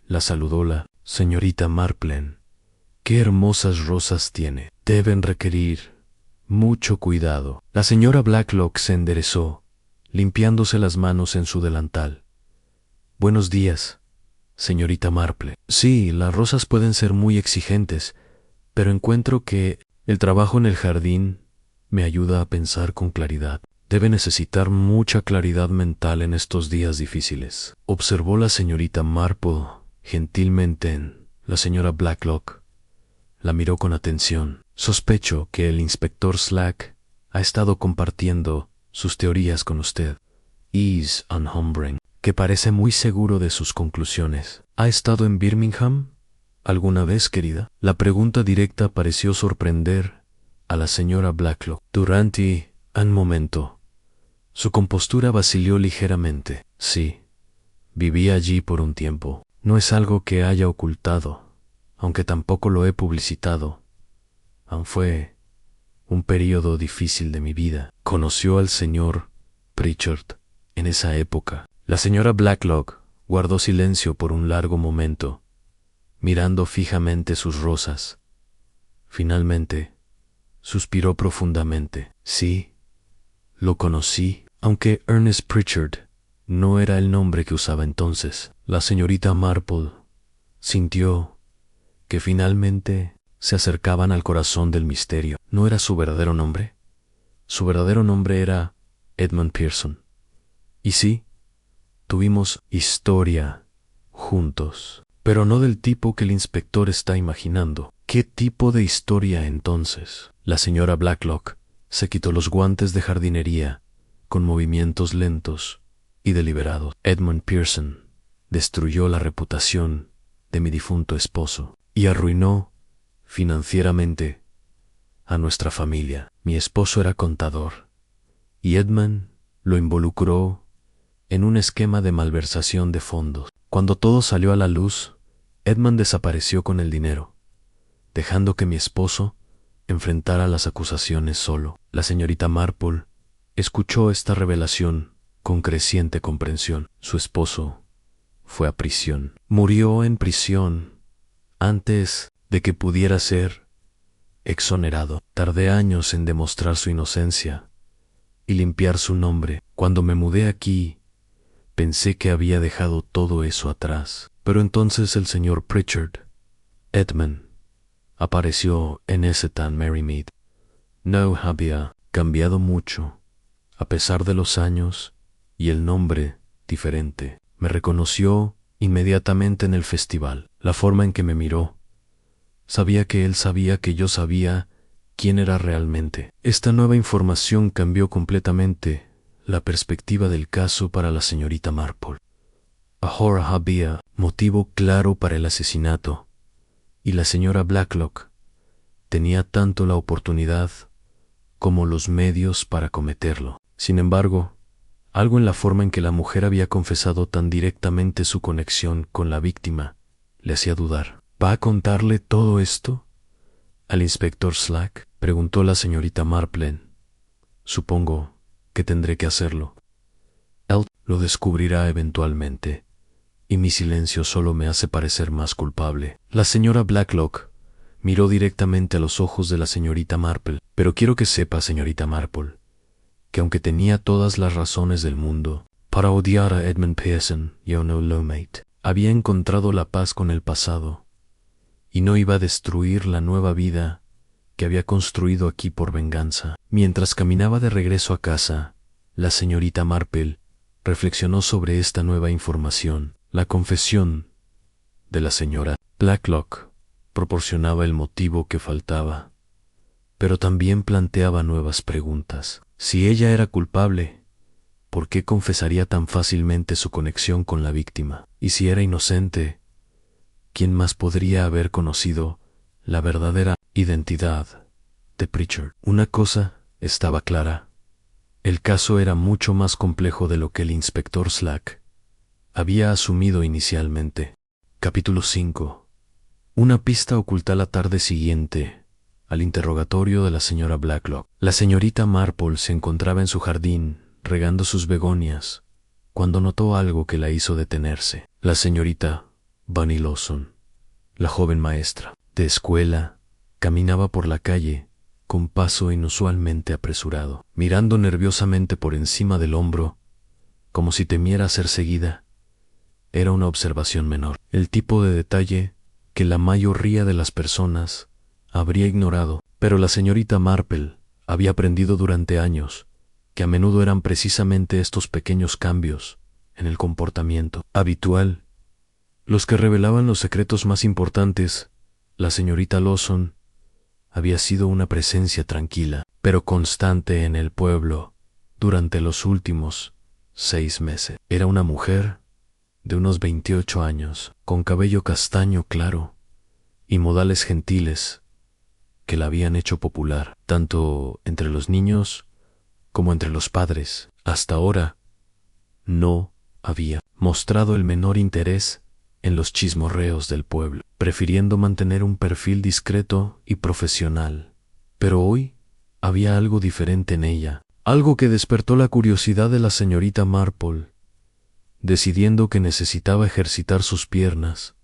la saludó la Señorita Marple, qué hermosas rosas tiene. Deben requerir mucho cuidado. La señora Blacklock se enderezó, limpiándose las manos en su delantal. Buenos días, señorita Marple. Sí, las rosas pueden ser muy exigentes, pero encuentro que el trabajo en el jardín me ayuda a pensar con claridad. Debe necesitar mucha claridad mental en estos días difíciles. Observó la señorita Marple gentilmente en la señora Blacklock. La miró con atención. Sospecho que el inspector Slack ha estado compartiendo sus teorías con usted. Ease on Hombring, que parece muy seguro de sus conclusiones. ¿Ha estado en Birmingham alguna vez, querida? La pregunta directa pareció sorprender a la señora Blacklock. Durante un momento, su compostura vaciló ligeramente. Sí, viví allí por un tiempo. No es algo que haya ocultado, aunque tampoco lo he publicitado. Aún fue un período difícil de mi vida. Conoció al señor Pritchard en esa época. La señora Blacklock guardó silencio por un largo momento, mirando fijamente sus rosas. Finalmente, suspiró profundamente. Sí, lo conocí, aunque Ernest Pritchard no era el nombre que usaba entonces. La señorita Marple sintió que finalmente se acercaban al corazón del misterio. ¿No era su verdadero nombre? Su verdadero nombre era Edmund Pearson. Y sí, tuvimos historia juntos, pero no del tipo que el inspector está imaginando. ¿Qué tipo de historia entonces? La señora Blacklock se quitó los guantes de jardinería con movimientos lentos y deliberados. Edmund Pearson destruyó la reputación de mi difunto esposo y arruinó financieramente a nuestra familia. Mi esposo era contador y Edmund lo involucró en un esquema de malversación de fondos. Cuando todo salió a la luz, Edmund desapareció con el dinero, dejando que mi esposo enfrentara las acusaciones solo. La señorita Marple escuchó esta revelación con creciente comprensión. Su esposo fue a prisión. Murió en prisión antes de que pudiera ser exonerado. Tardé años en demostrar su inocencia y limpiar su nombre. Cuando me mudé aquí, pensé que había dejado todo eso atrás. Pero entonces el señor Pritchard, Edmund, apareció en Esetan Merrymead. No había cambiado mucho, a pesar de los años y el nombre diferente. Me reconoció inmediatamente en el festival. La forma en que me miró. Sabía que él sabía que yo sabía quién era realmente. Esta nueva información cambió completamente la perspectiva del caso para la señorita Marple. Ahora había motivo claro para el asesinato, y la señora Blacklock tenía tanto la oportunidad como los medios para cometerlo. Sin embargo, algo en la forma en que la mujer había confesado tan directamente su conexión con la víctima le hacía dudar. ¿Va a contarle todo esto al inspector Slack?, preguntó la señorita Marple. Supongo que tendré que hacerlo. Él lo descubrirá eventualmente, y mi silencio solo me hace parecer más culpable. La señora Blacklock miró directamente a los ojos de la señorita Marple. Pero quiero que sepa, señorita Marple, que aunque tenía todas las razones del mundo para odiar a Edmund Pearson y a Ono Lomate, había encontrado la paz con el pasado y no iba a destruir la nueva vida que había construido aquí por venganza. Mientras caminaba de regreso a casa, la señorita Marple reflexionó sobre esta nueva información. La confesión de la señora Blacklock proporcionaba el motivo que faltaba, pero también planteaba nuevas preguntas. Si ella era culpable, ¿por qué confesaría tan fácilmente su conexión con la víctima? Y si era inocente, ¿quién más podría haber conocido la verdadera identidad de Pritchard? Una cosa estaba clara. El caso era mucho más complejo de lo que el inspector Slack había asumido inicialmente. Capítulo 5. Una pista oculta la tarde siguiente al interrogatorio de la señora Blacklock. La señorita Marple se encontraba en su jardín regando sus begonias cuando notó algo que la hizo detenerse. La señorita Bunny Lawson La joven maestra de escuela caminaba por la calle con paso inusualmente apresurado, mirando nerviosamente por encima del hombro, como si temiera ser seguida. Era una observación menor, el tipo de detalle que la mayoría de las personas habría ignorado, pero la señorita Marple había aprendido durante años que a menudo eran precisamente estos pequeños cambios en el comportamiento habitual los que revelaban los secretos más importantes. La señorita Lawson había sido una presencia tranquila, pero constante en el pueblo durante los últimos 6 meses. Era una mujer de unos 28 años, con cabello castaño claro y modales gentiles que la habían hecho popular, tanto entre los niños como entre los padres. Hasta ahora no había mostrado el menor interés en los chismorreos del pueblo, prefiriendo mantener un perfil discreto y profesional. Pero hoy había algo diferente en ella, algo que despertó la curiosidad de la señorita Marple. Decidiendo que necesitaba ejercitar sus piernas,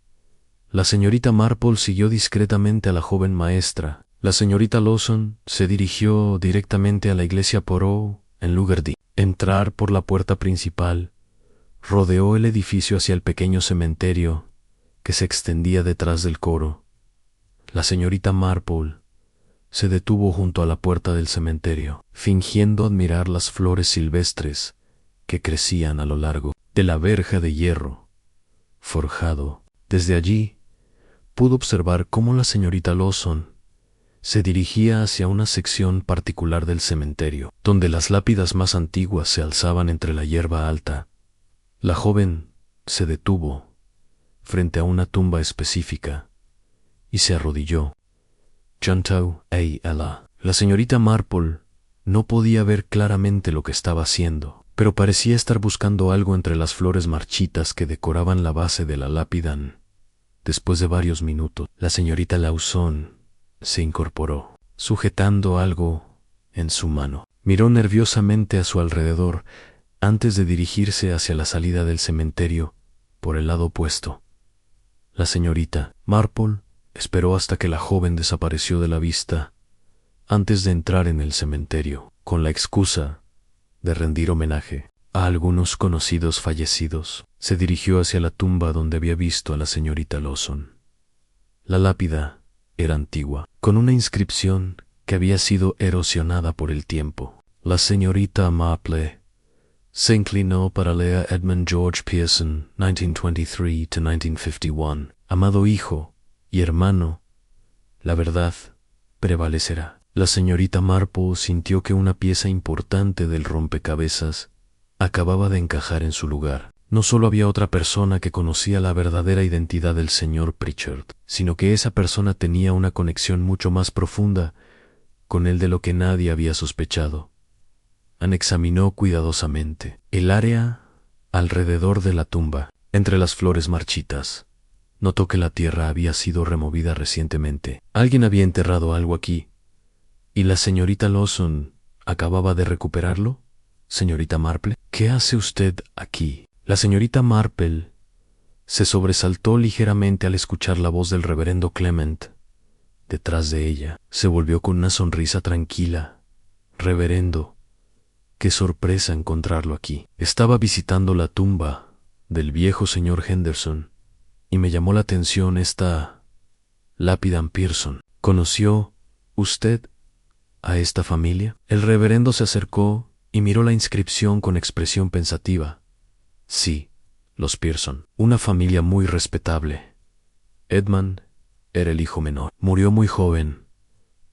la señorita Marple siguió discretamente a la joven maestra. La señorita Lawson se dirigió directamente a la iglesia Poró en Lugardy. Entrar por la puerta principal, rodeó el edificio hacia el pequeño cementerio que se extendía detrás del coro. La señorita Marple se detuvo junto a la puerta del cementerio, fingiendo admirar las flores silvestres que crecían a lo largo de la verja de hierro forjado. Desde allí pudo observar cómo la señorita Lawson se dirigía hacia una sección particular del cementerio, donde las lápidas más antiguas se alzaban entre la hierba alta. La joven se detuvo frente a una tumba específica y se arrodilló. Junto a ella, la señorita Marple no podía ver claramente lo que estaba haciendo, pero parecía estar buscando algo entre las flores marchitas que decoraban la base de la lápida. Después de varios minutos, la señorita Lawson se incorporó, sujetando algo en su mano. Miró nerviosamente a su alrededor antes de dirigirse hacia la salida del cementerio por el lado opuesto. La señorita Marple esperó hasta que la joven desapareció de la vista antes de entrar en el cementerio, con la excusa de rendir homenaje a algunos conocidos fallecidos. Se dirigió hacia la tumba donde había visto a la señorita Lawson. La lápida era antigua, con una inscripción que había sido erosionada por el tiempo. La señorita Marple se inclinó para leer Edmund George Pearson, 1923-1951. Amado hijo y hermano, la verdad prevalecerá. La señorita Marple sintió que una pieza importante del rompecabezas acababa de encajar en su lugar. No solo había otra persona que conocía la verdadera identidad del señor Pritchard, sino que esa persona tenía una conexión mucho más profunda con él de lo que nadie había sospechado. Anne examinó cuidadosamente el área alrededor de la tumba, entre las flores marchitas. Notó que la tierra había sido removida recientemente. Alguien había enterrado algo aquí. ¿Y la señorita Lawson acababa de recuperarlo? Señorita Marple, ¿qué hace usted aquí? La señorita Marple se sobresaltó ligeramente al escuchar la voz del reverendo Clement detrás de ella. Se volvió con una sonrisa tranquila. Reverendo, qué sorpresa encontrarlo aquí. Estaba visitando la tumba del viejo señor Henderson y me llamó la atención esta lápida en Pearson. ¿Conoció usted a esta familia? El reverendo se acercó y miró la inscripción con expresión pensativa. Sí, los Pearson, una familia muy respetable. Edmund era el hijo menor. Murió muy joven,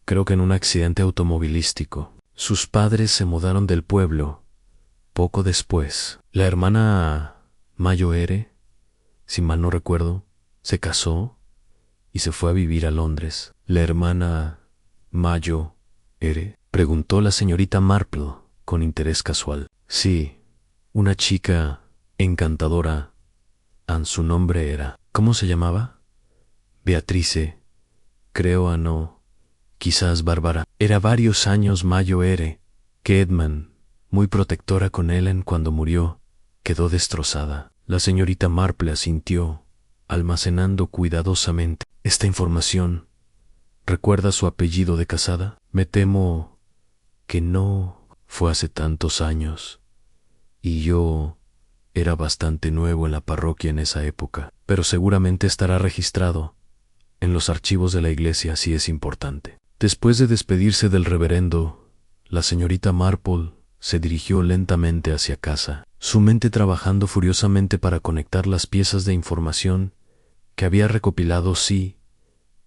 creo que en un accidente automovilístico. Sus padres se mudaron del pueblo poco después. La hermana Mayoere, si mal no recuerdo, se casó y se fue a vivir a Londres. La hermana Mayoere, preguntó la señorita Marple con interés casual. Sí, una chica encantadora. Su nombre era... ¿Cómo se llamaba? Beatrice. Creo no. Quizás Bárbara. Era varios años Mayoere que Edmund, muy protectora con Ellen cuando murió, quedó destrozada. La señorita Marple asintió almacenando cuidadosamente esta información. ¿Recuerda su apellido de casada? Me temo que no fue hace tantos años, y yo era bastante nuevo en la parroquia en esa época, pero seguramente estará registrado en los archivos de la iglesia si es importante. Después de despedirse del reverendo, la señorita Marple se dirigió lentamente hacia casa, su mente trabajando furiosamente para conectar las piezas de información que había recopilado. Sí,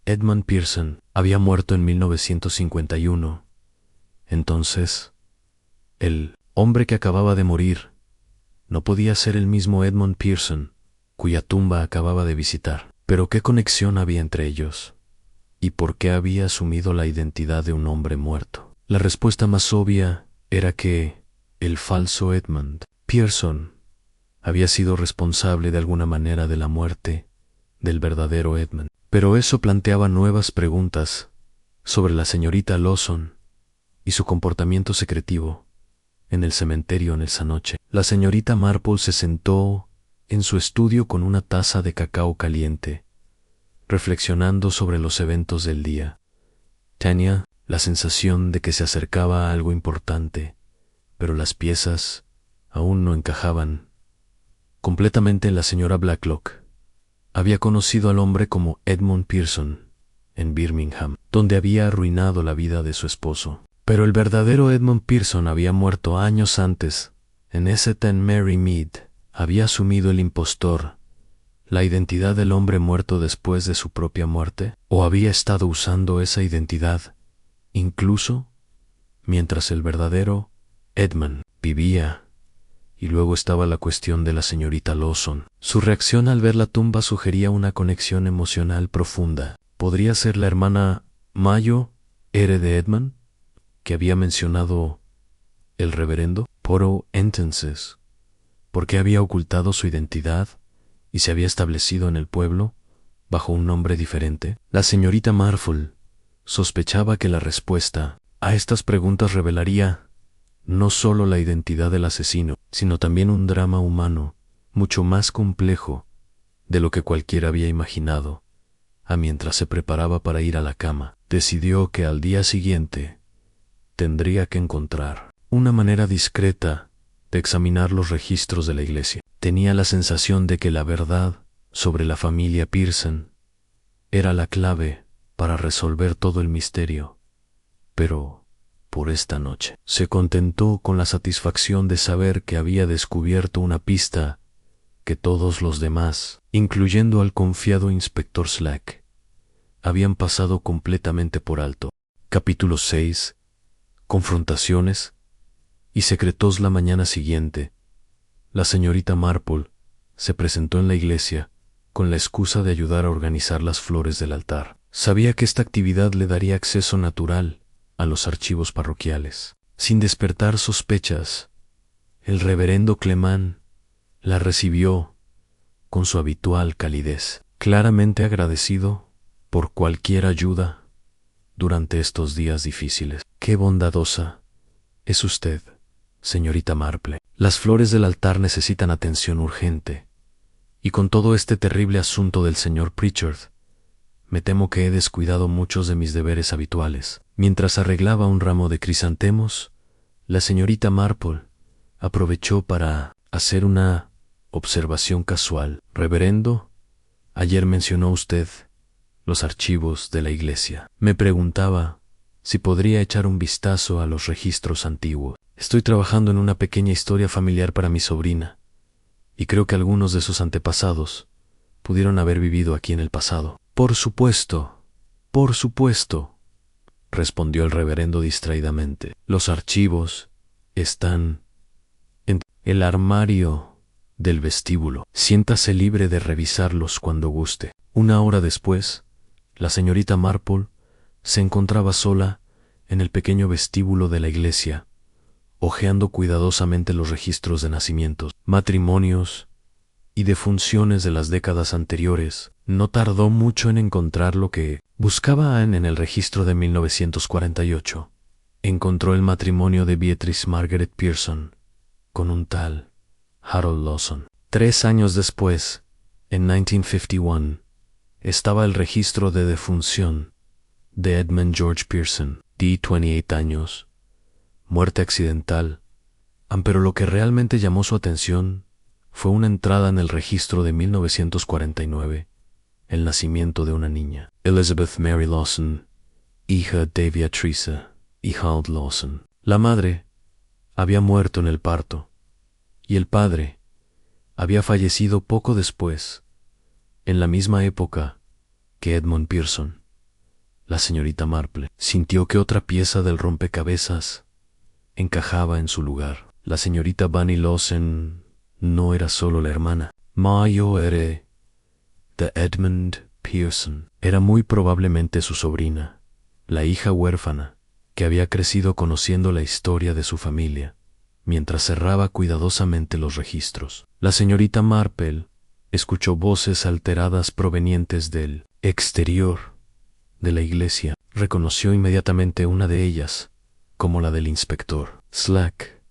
Edmund Pearson había muerto en 1951. Entonces, el hombre que acababa de morir no podía ser el mismo Edmund Pearson, cuya tumba acababa de visitar. Pero ¿qué conexión había entre ellos? ¿Y por qué había asumido la identidad de un hombre muerto? La respuesta más obvia era que el falso Edmund Pearson había sido responsable de alguna manera de la muerte del verdadero Edmund. Pero eso planteaba nuevas preguntas sobre la señorita Lawson y su comportamiento secretivo en el cementerio en esa noche. La señorita Marple se sentó en su estudio con una taza de cacao caliente, reflexionando sobre los eventos del día. Tenía la sensación de que se acercaba a algo importante, pero las piezas aún no encajaban completamente. La señora Blacklock había conocido al hombre como Edmund Pearson en Birmingham, donde había arruinado la vida de su esposo. Pero el verdadero Edmund Pearson había muerto años antes en St. Mary Mead. ¿Había asumido el impostor la identidad del hombre muerto después de su propia muerte? ¿O había estado usando esa identidad incluso mientras el verdadero Edmund vivía? Y luego estaba la cuestión de la señorita Lawson. Su reacción al ver la tumba sugería una conexión emocional profunda. ¿Podría ser la hermana Mayo, de Edmund, que había mencionado el reverendo? Pero entonces, ¿por qué había ocultado su identidad y se había establecido en el pueblo bajo un nombre diferente? La señorita Marple sospechaba que la respuesta a estas preguntas revelaría no solo la identidad del asesino, sino también un drama humano mucho más complejo de lo que cualquiera había imaginado. Mientras se preparaba para ir a la cama, decidió que al día siguiente tendría que encontrar una manera discreta de examinar los registros de la iglesia. Tenía la sensación de que la verdad sobre la familia Pearson era la clave para resolver todo el misterio. Pero por esta noche se contentó con la satisfacción de saber que había descubierto una pista que todos los demás, incluyendo al confiado inspector Slack, habían pasado completamente por alto. Capítulo 6. Confrontaciones y secretos. La mañana siguiente, la señorita Marple se presentó en la iglesia con la excusa de ayudar a organizar las flores del altar. Sabía que esta actividad le daría acceso natural a los archivos parroquiales. Sin despertar sospechas, el reverendo Clement la recibió con su habitual calidez, claramente agradecido por cualquier ayuda durante estos días difíciles. ¡Qué bondadosa es usted, señorita Marple! Las flores del altar necesitan atención urgente, y con todo este terrible asunto del señor Pritchard, me temo que he descuidado muchos de mis deberes habituales. Mientras arreglaba un ramo de crisantemos, la señorita Marple aprovechó para hacer una observación casual. Reverendo, ayer mencionó usted los archivos de la iglesia. Me preguntaba si podría echar un vistazo a los registros antiguos. Estoy trabajando en una pequeña historia familiar para mi sobrina, y creo que algunos de sus antepasados pudieron haber vivido aquí en el pasado. Por supuesto, respondió el reverendo distraídamente. Los archivos están en el armario del vestíbulo. Siéntase libre de revisarlos cuando guste. Una hora después, la señorita Marple se encontraba sola en el pequeño vestíbulo de la iglesia, hojeando cuidadosamente los registros de nacimientos, matrimonios y defunciones de las décadas anteriores. No tardó mucho en encontrar lo que buscaba en el registro de 1948. Encontró el matrimonio de Beatrice Margaret Pearson con un tal Harold Lawson. 3 años después, En 1951 estaba el registro de defunción de Edmund George Pearson, de 28 años, muerte accidental, pero lo que realmente llamó su atención fue una entrada en el registro de 1949, el nacimiento de una niña, Elizabeth Mary Lawson, hija de Beatrice y Hal Lawson. La madre había muerto en el parto y el padre había fallecido poco después, en la misma época que Edmund Pearson. La señorita Marple sintió que otra pieza del rompecabezas encajaba en su lugar. La señorita Bunny Lawson no era solo la hermana mayor de Edmund Pearson. Era muy probablemente su sobrina, la hija huérfana, que había crecido conociendo la historia de su familia, mientras cerraba cuidadosamente los registros. La señorita Marple escuchó voces alteradas provenientes del exterior de la iglesia. Reconoció inmediatamente una de ellas como la del inspector. Slack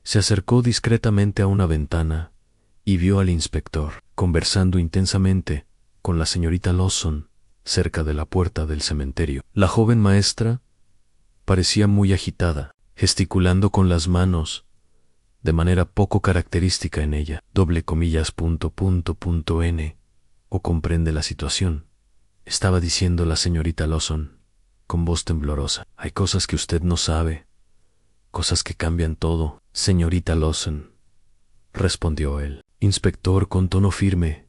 se acercó discretamente a una ventana y vio al inspector conversando intensamente con la señorita Lawson cerca de la puerta del cementerio. La joven maestra parecía muy agitada, gesticulando con las manos de manera poco característica en ella. N o comprende la situación, estaba diciendo la señorita Lawson con voz temblorosa. Hay cosas que usted no sabe, cosas que cambian todo, señorita Lawson, respondió el inspector con tono firme.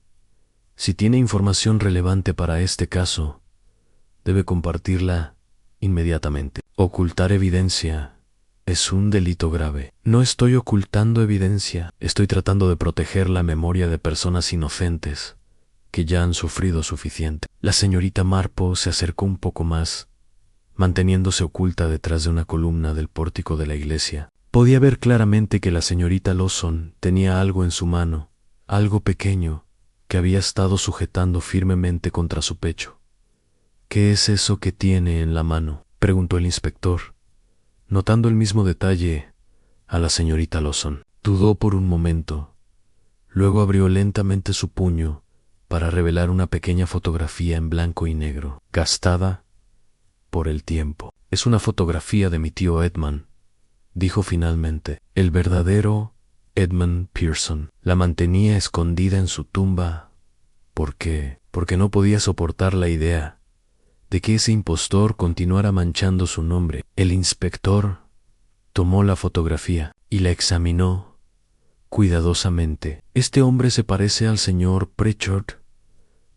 Si tiene información relevante para este caso, debe compartirla inmediatamente. Ocultar evidencia es un delito grave. No estoy ocultando evidencia, estoy tratando de proteger la memoria de personas inocentes que ya han sufrido suficiente. La señorita Marple se acercó un poco más, manteniéndose oculta detrás de una columna del pórtico de la iglesia. Podía ver claramente que la señorita Lawson tenía algo en su mano, algo pequeño, que había estado sujetando firmemente contra su pecho. ¿Qué es eso que tiene en la mano?, preguntó el inspector, notando el mismo detalle a la señorita Lawson. Dudó por un momento, luego abrió lentamente su puño para revelar una pequeña fotografía en blanco y negro, gastada por el tiempo. Es una fotografía de mi tío Edmund, dijo finalmente. El verdadero Edmund Pearson. La mantenía escondida en su tumba porque no podía soportar la idea de que ese impostor continuara manchando su nombre. El inspector tomó la fotografía y la examinó cuidadosamente. Este hombre se parece al señor Pritchard,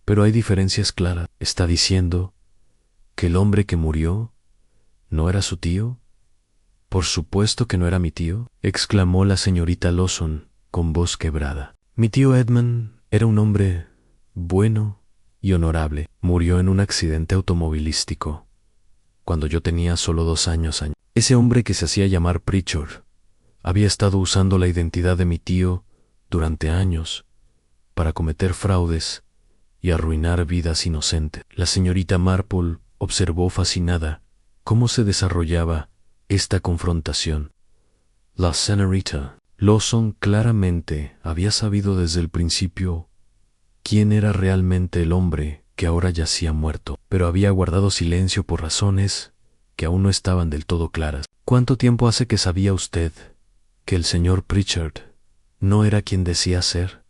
pero hay diferencias claras. ¿Está diciendo que el hombre que murió no era su tío? Por supuesto que no era mi tío, exclamó la señorita Lawson con voz quebrada. Mi tío Edmund era un hombre bueno y honorable. Murió en un accidente automovilístico cuando yo tenía solo 2 años. Ese hombre que se hacía llamar Pritchard había estado usando la identidad de mi tío durante años para cometer fraudes y arruinar vidas inocentes. La señorita Marple observó fascinada cómo se desarrollaba esta confrontación. La señorita Lawson claramente había sabido desde el principio quién era realmente el hombre que ahora yacía muerto, pero había guardado silencio por razones que aún no estaban del todo claras. ¿Cuánto tiempo hace que sabía usted que el señor Pritchard no era quien decía ser?,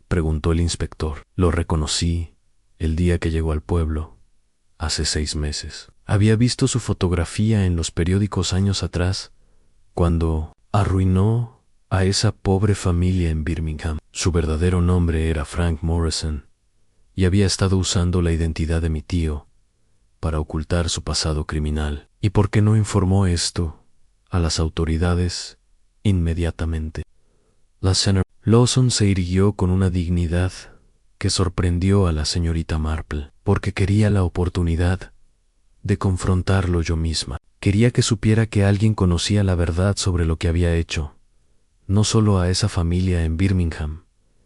preguntó el inspector. Lo reconocí el día que llegó al pueblo, hace 6 meses. Había visto su fotografía en los periódicos años atrás, cuando arruinó a esa pobre familia en Birmingham. Su verdadero nombre era Frank Morrison, y había estado usando la identidad de mi tío para ocultar su pasado criminal. ¿Y por qué no informó esto a las autoridades inmediatamente? La señora Lawson se irguió con una dignidad que sorprendió a la señorita Marple, porque quería la oportunidad de confrontarlo yo misma. Quería que supiera que alguien conocía la verdad sobre lo que había hecho, no solo a esa familia en Birmingham,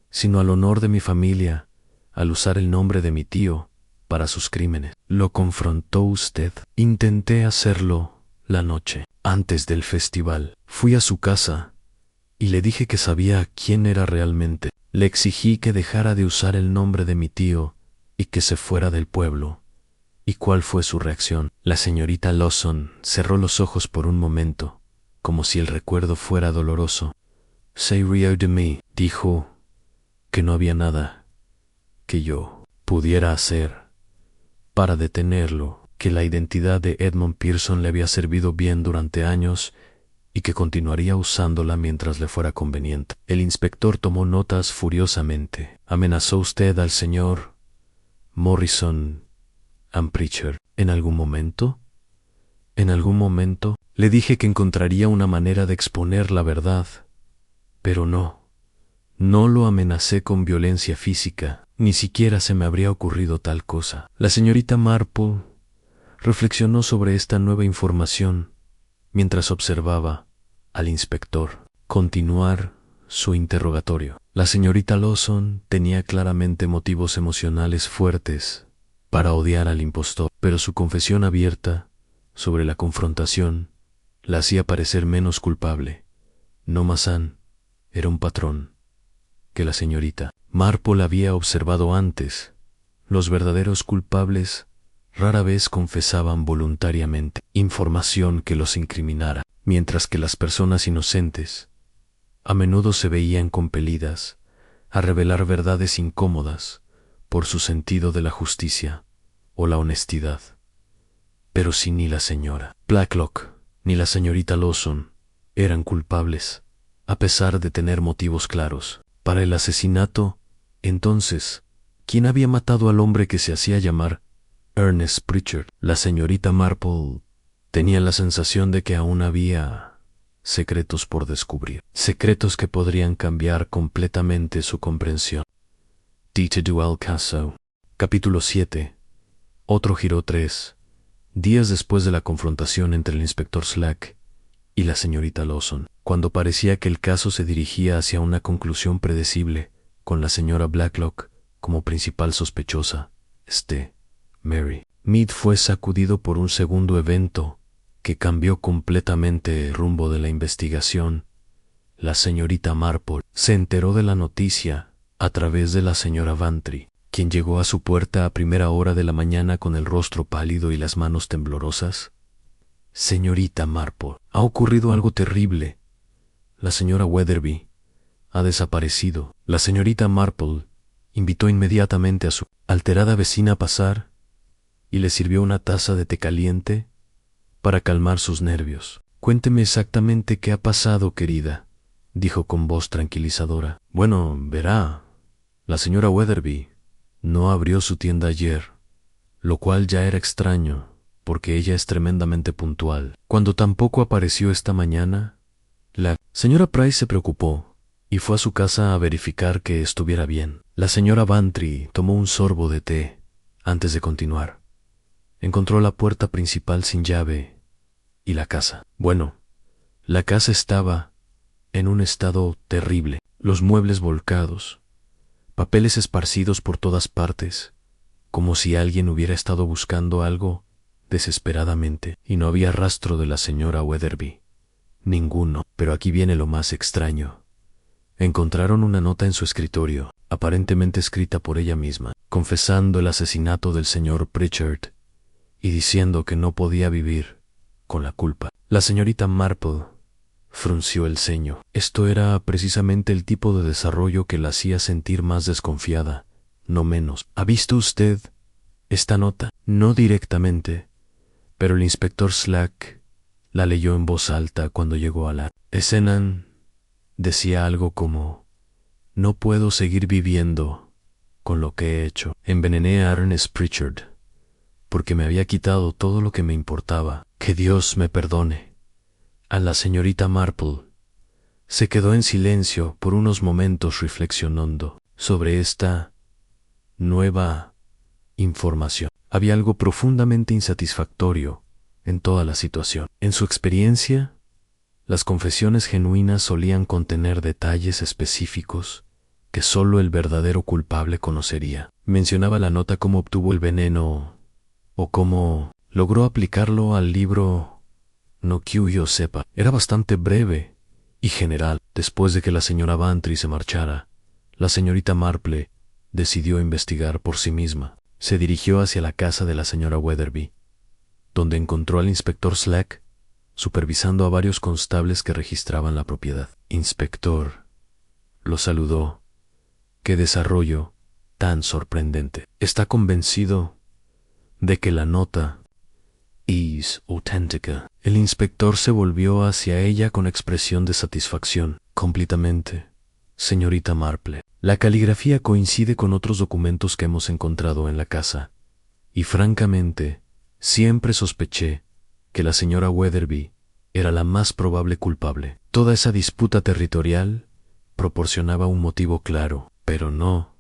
sino al honor de mi familia al usar el nombre de mi tío para sus crímenes. ¿Lo confrontó usted? Intenté hacerlo la noche antes del festival. Fui a su casa y le dije que sabía quién era realmente. Le exigí que dejara de usar el nombre de mi tío y que se fuera del pueblo. ¿Y cuál fue su reacción? La señorita Lawson cerró los ojos por un momento, como si el recuerdo fuera doloroso. Se rió de mí, dijo que no había nada que yo pudiera hacer para detenerlo, que la identidad de Edmund Pearson le había servido bien durante años y que continuaría usándola mientras le fuera conveniente. El inspector tomó notas furiosamente. ¿Amenazó usted al señor Morrison and Pritchard en algún momento? En algún momento le dije que encontraría una manera de exponer la verdad, pero no lo amenacé con violencia física. Ni siquiera se me habría ocurrido tal cosa. La señorita Marple reflexionó sobre esta nueva información mientras observaba al inspector continuar su interrogatorio. La señorita Lawson tenía claramente motivos emocionales fuertes para odiar al impostor, pero su confesión abierta sobre la confrontación la hacía parecer menos culpable. No Masan era un patrón que la señorita Marple había observado antes. Los verdaderos culpables rara vez confesaban voluntariamente información que los incriminara, mientras que las personas inocentes a menudo se veían compelidas a revelar verdades incómodas por su sentido de la justicia o la honestidad. Pero si ni la señora Blacklock ni la señorita Lawson eran culpables, a pesar de tener motivos claros para el asesinato, entonces, ¿quién había matado al hombre que se hacía llamar Ernest Pritchard? La señorita Marple tenía la sensación de que aún había secretos por descubrir, secretos que podrían cambiar completamente su comprensión. Dita Dual Caso. Capítulo 7. Otro giro 3. Días después de la confrontación entre el inspector Slack y la señorita Lawson, cuando parecía que el caso se dirigía hacia una conclusión predecible, con la señora Blacklock como principal sospechosa, Mary Mead fue sacudido por un segundo evento que cambió completamente el rumbo de la investigación. La señorita Marple se enteró de la noticia a través de la señora Bantry, quien llegó a su puerta a primera hora de la mañana con el rostro pálido y las manos temblorosas. Señorita Marple, ha ocurrido algo terrible. La señora Weatherby ha desaparecido. La señorita Marple invitó inmediatamente a su alterada vecina a pasar y le sirvió una taza de té caliente para calmar sus nervios. Cuénteme exactamente qué ha pasado, querida, dijo con voz tranquilizadora. Bueno, verá, la señora Weatherby no abrió su tienda ayer, lo cual ya era extraño, porque ella es tremendamente puntual. Cuando tampoco apareció esta mañana, la señora Price se preocupó y fue a su casa a verificar que estuviera bien. La señora Bantry tomó un sorbo de té antes de continuar. Encontró la puerta principal sin llave y la casa. Bueno, la casa estaba en un estado terrible. Los muebles volcados, papeles esparcidos por todas partes, como si alguien hubiera estado buscando algo desesperadamente, y no había rastro de la señora Weatherby. Ninguno. Pero aquí viene lo más extraño. Encontraron una nota en su escritorio, aparentemente escrita por ella misma, confesando el asesinato del señor Pritchard y diciendo que no podía vivir con la culpa. La señorita Marple frunció el ceño. Esto era precisamente el tipo de desarrollo que la hacía sentir más desconfiada, no menos. ¿Ha visto usted esta nota? No directamente, pero el inspector Slack la leyó en voz alta cuando llegó a la escena. Decía algo como: no puedo seguir viviendo con lo que he hecho. Envenené a Ernest Pritchard porque me había quitado todo lo que me importaba. Que Dios me perdone. A la señorita Marple se quedó en silencio por unos momentos reflexionando sobre esta nueva información. Había algo profundamente insatisfactorio en toda la situación. En su experiencia, las confesiones genuinas solían contener detalles específicos que solo el verdadero culpable conocería. Mencionaba la nota cómo obtuvo el veneno o cómo logró aplicarlo al libro No que yo sepa. Era bastante breve Y general, después de que la señora Bantry se marchara, la señorita Marple decidió investigar por sí misma. Se dirigió hacia la casa de la señora Weatherby, donde encontró al inspector Slack supervisando a varios constables que registraban la propiedad. Inspector, lo saludó. ¡Qué desarrollo tan sorprendente! ¿Está convencido de que la nota es auténtica? El inspector se volvió hacia ella con expresión de satisfacción. Completamente, señorita Marple. La caligrafía coincide con otros documentos que hemos encontrado en la casa, y francamente, siempre sospeché que la señora Weatherby era la más probable culpable. Toda esa disputa territorial proporcionaba un motivo claro, pero ¿no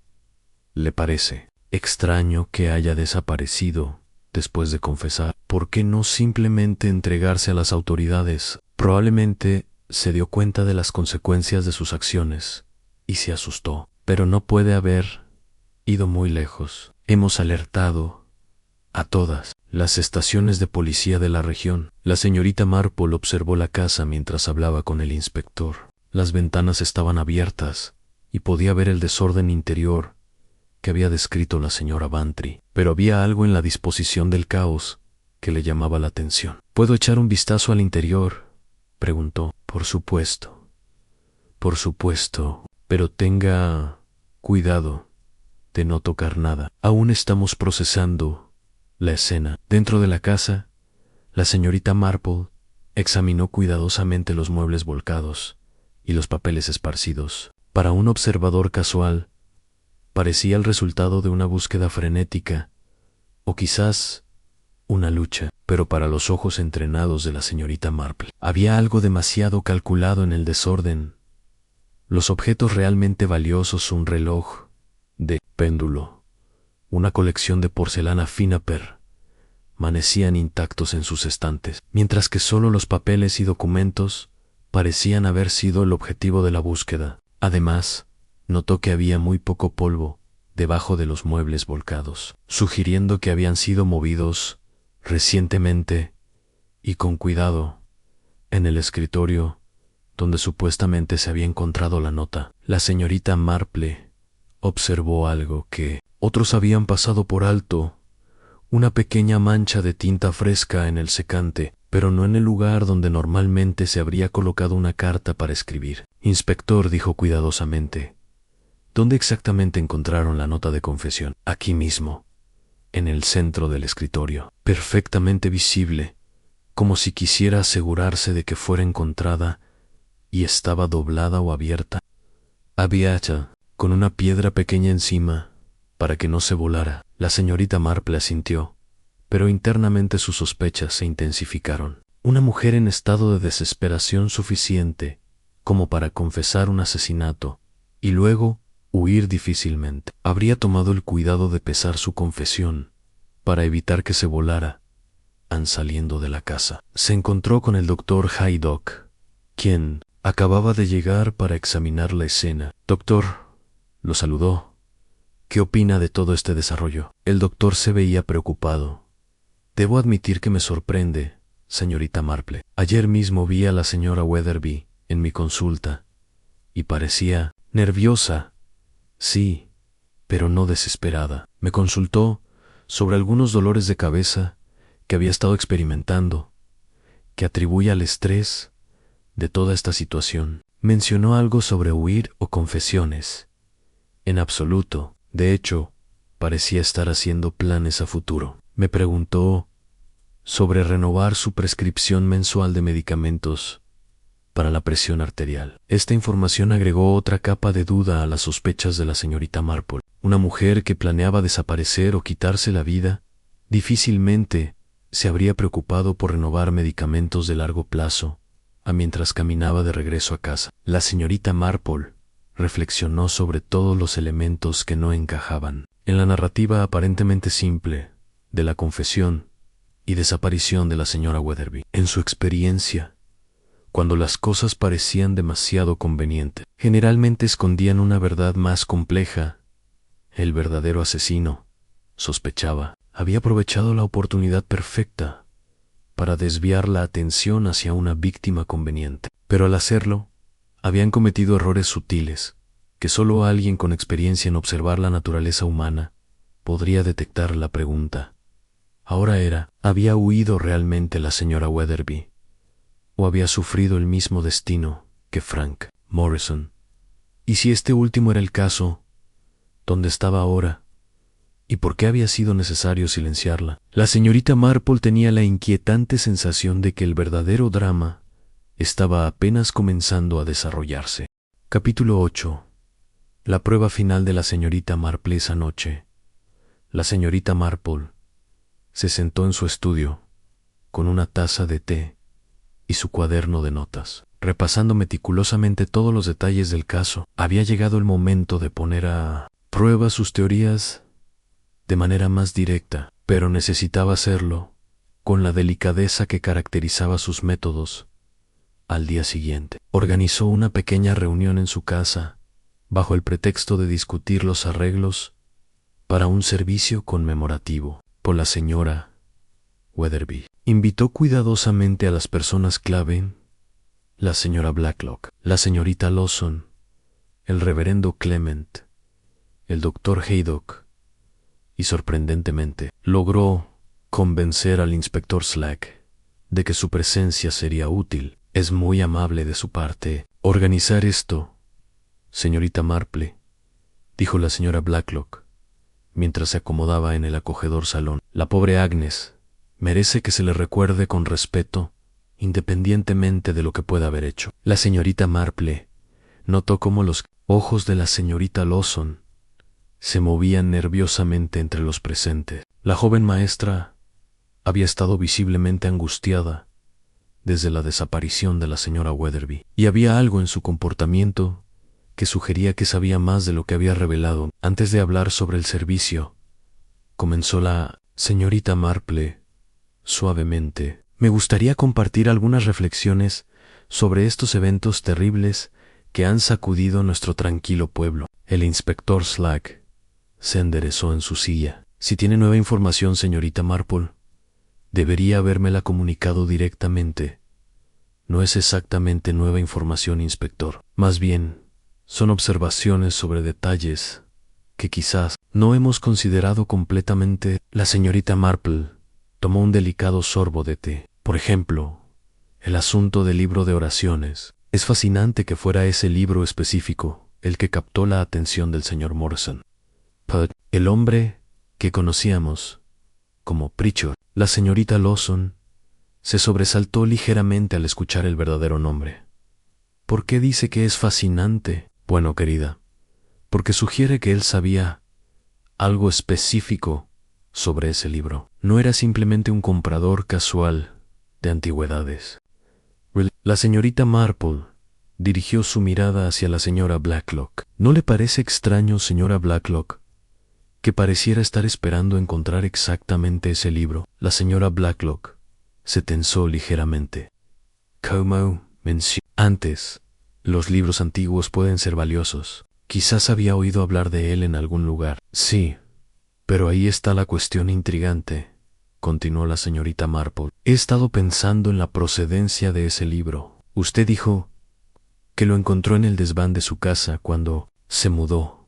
le parece extraño que haya desaparecido después de confesar? ¿Por qué no simplemente entregarse a las autoridades? Probablemente se dio cuenta de las consecuencias de sus acciones y se asustó, pero no puede haber ido muy lejos. Hemos alertado a todas las estaciones de policía de la región. La señorita Marple observó la casa mientras hablaba con el inspector. Las ventanas estaban abiertas y podía ver el desorden interior que había descrito la señora Bantry, pero había algo en la disposición del caos que le llamaba la atención. ¿Puedo echar un vistazo al interior?, preguntó. Por supuesto, pero tenga cuidado de no tocar nada. Aún estamos procesando la escena. Dentro de la casa, la señorita Marple examinó cuidadosamente los muebles volcados y los papeles esparcidos. Para un observador casual, parecía el resultado de una búsqueda frenética, o quizás una lucha, pero para los ojos entrenados de la señorita Marple había algo demasiado calculado en el desorden. Los objetos realmente valiosos, un reloj de péndulo, una colección de porcelana fina permanecían intactos en sus estantes, mientras que solo los papeles y documentos parecían haber sido el objetivo de la búsqueda. Además, notó que había muy poco polvo debajo de los muebles volcados, sugiriendo que habían sido movidos recientemente y con cuidado. En el escritorio, donde supuestamente se había encontrado la nota, la señorita Marple observó algo que otros habían pasado por alto: una pequeña mancha de tinta fresca en el secante, pero no en el lugar donde normalmente se habría colocado una carta para escribir. Inspector, dijo cuidadosamente, ¿dónde exactamente encontraron la nota de confesión? Aquí mismo, en el centro del escritorio, perfectamente visible, como si quisiera asegurarse de que fuera encontrada, y estaba doblada o abierta, abierta, con una piedra pequeña encima, para que no se volara. La señorita Marple asintió, pero internamente sus sospechas se intensificaron. Una mujer en estado de desesperación suficiente como para confesar un asesinato y luego huir difícilmente habría tomado el cuidado de pesar su confesión para evitar que se volara. Saliendo de la casa, se encontró con el doctor Haydock, quien acababa de llegar para examinar la escena. Doctor, lo saludó. ¿Qué opina de todo este desarrollo? El doctor se veía preocupado. Debo admitir que me sorprende, señorita Marple. Ayer mismo vi a la señora Weatherby en mi consulta y parecía nerviosa, sí, pero no desesperada. Me consultó sobre algunos dolores de cabeza que había estado experimentando, que atribuye al estrés de toda esta situación. Mencionó algo sobre huir o confesiones. En absoluto. De hecho, parecía estar haciendo planes a futuro. Me preguntó sobre renovar su prescripción mensual de medicamentos para la presión arterial. Esta información agregó otra capa de duda a las sospechas de la señorita Marple. Una mujer que planeaba desaparecer o quitarse la vida difícilmente se habría preocupado por renovar medicamentos de largo plazo mientras caminaba de regreso a casa. La señorita Marple reflexionó sobre todos los elementos que no encajaban en la narrativa aparentemente simple de la confesión y desaparición de la señora Weatherby. En su experiencia, cuando las cosas parecían demasiado convenientes, generalmente escondían una verdad más compleja. El verdadero asesino, sospechaba, había aprovechado la oportunidad perfecta para desviar la atención hacia una víctima conveniente. Pero al hacerlo, Habían cometido errores sutiles, que solo alguien con experiencia en observar la naturaleza humana podría detectar. La pregunta ahora era, ¿había huido realmente la señora Weatherby? ¿O había sufrido el mismo destino que Frank Morrison? Y si este último era el caso, ¿dónde estaba ahora? ¿Y por qué había sido necesario silenciarla? La señorita Marple tenía la inquietante sensación de que el verdadero drama estaba apenas comenzando a desarrollarse. Capítulo 8. La prueba final de la señorita Marple esa noche. La señorita Marple se sentó en su estudio, con una taza de té y su cuaderno de notas. Repasando meticulosamente todos los detalles del caso, había llegado el momento de poner a prueba sus teorías de manera más directa, pero necesitaba hacerlo con la delicadeza que caracterizaba sus métodos. Al día siguiente, organizó una pequeña reunión en su casa, bajo el pretexto de discutir los arreglos para un servicio conmemorativo por la señora Weatherby. Invitó cuidadosamente a las personas clave: la señora Blacklock, la señorita Lawson, el reverendo Clement, el doctor Haydock, y sorprendentemente logró convencer al inspector Slack de que su presencia sería útil. Es muy amable de su parte organizar esto, señorita Marple, dijo la señora Blacklock, mientras se acomodaba en el acogedor salón. La pobre Agnes merece que se le recuerde con respeto, independientemente de lo que pueda haber hecho. La señorita Marple notó cómo los ojos de la señorita Lawson se movían nerviosamente entre los presentes. La joven maestra había estado visiblemente angustiada desde la desaparición de la señora Weatherby, y había algo en su comportamiento que sugería que sabía más de lo que había revelado. Antes de hablar sobre el servicio, comenzó la señorita Marple suavemente. Me gustaría compartir algunas reflexiones sobre estos eventos terribles que han sacudido nuestro tranquilo pueblo. El inspector Slack se enderezó en su silla. Si tiene nueva información, señorita Marple, debería habérmela comunicado directamente. No es exactamente nueva información, inspector. Más bien, son observaciones sobre detalles que quizás no hemos considerado completamente. La señorita Marple tomó un delicado sorbo de té. Por ejemplo, el asunto del libro de oraciones. Es fascinante que fuera ese libro específico el que captó la atención del señor Morrison. Pud, el hombre que conocíamos como Pritchard. La señorita Lawson se sobresaltó ligeramente al escuchar el verdadero nombre. ¿Por qué dice que es fascinante? Bueno, querida, porque sugiere que él sabía algo específico sobre ese libro. No era simplemente un comprador casual de antigüedades. La señorita Marple dirigió su mirada hacia la señora Blacklock. ¿No le parece extraño, señora Blacklock, que pareciera estar esperando encontrar exactamente ese libro? La señora Blacklock se tensó ligeramente. Como mencioné antes, los libros antiguos pueden ser valiosos. Quizás había oído hablar de él en algún lugar. Sí, pero ahí está la cuestión intrigante, continuó la señorita Marple. He estado pensando en la procedencia de ese libro. Usted dijo que lo encontró en el desván de su casa cuando se mudó,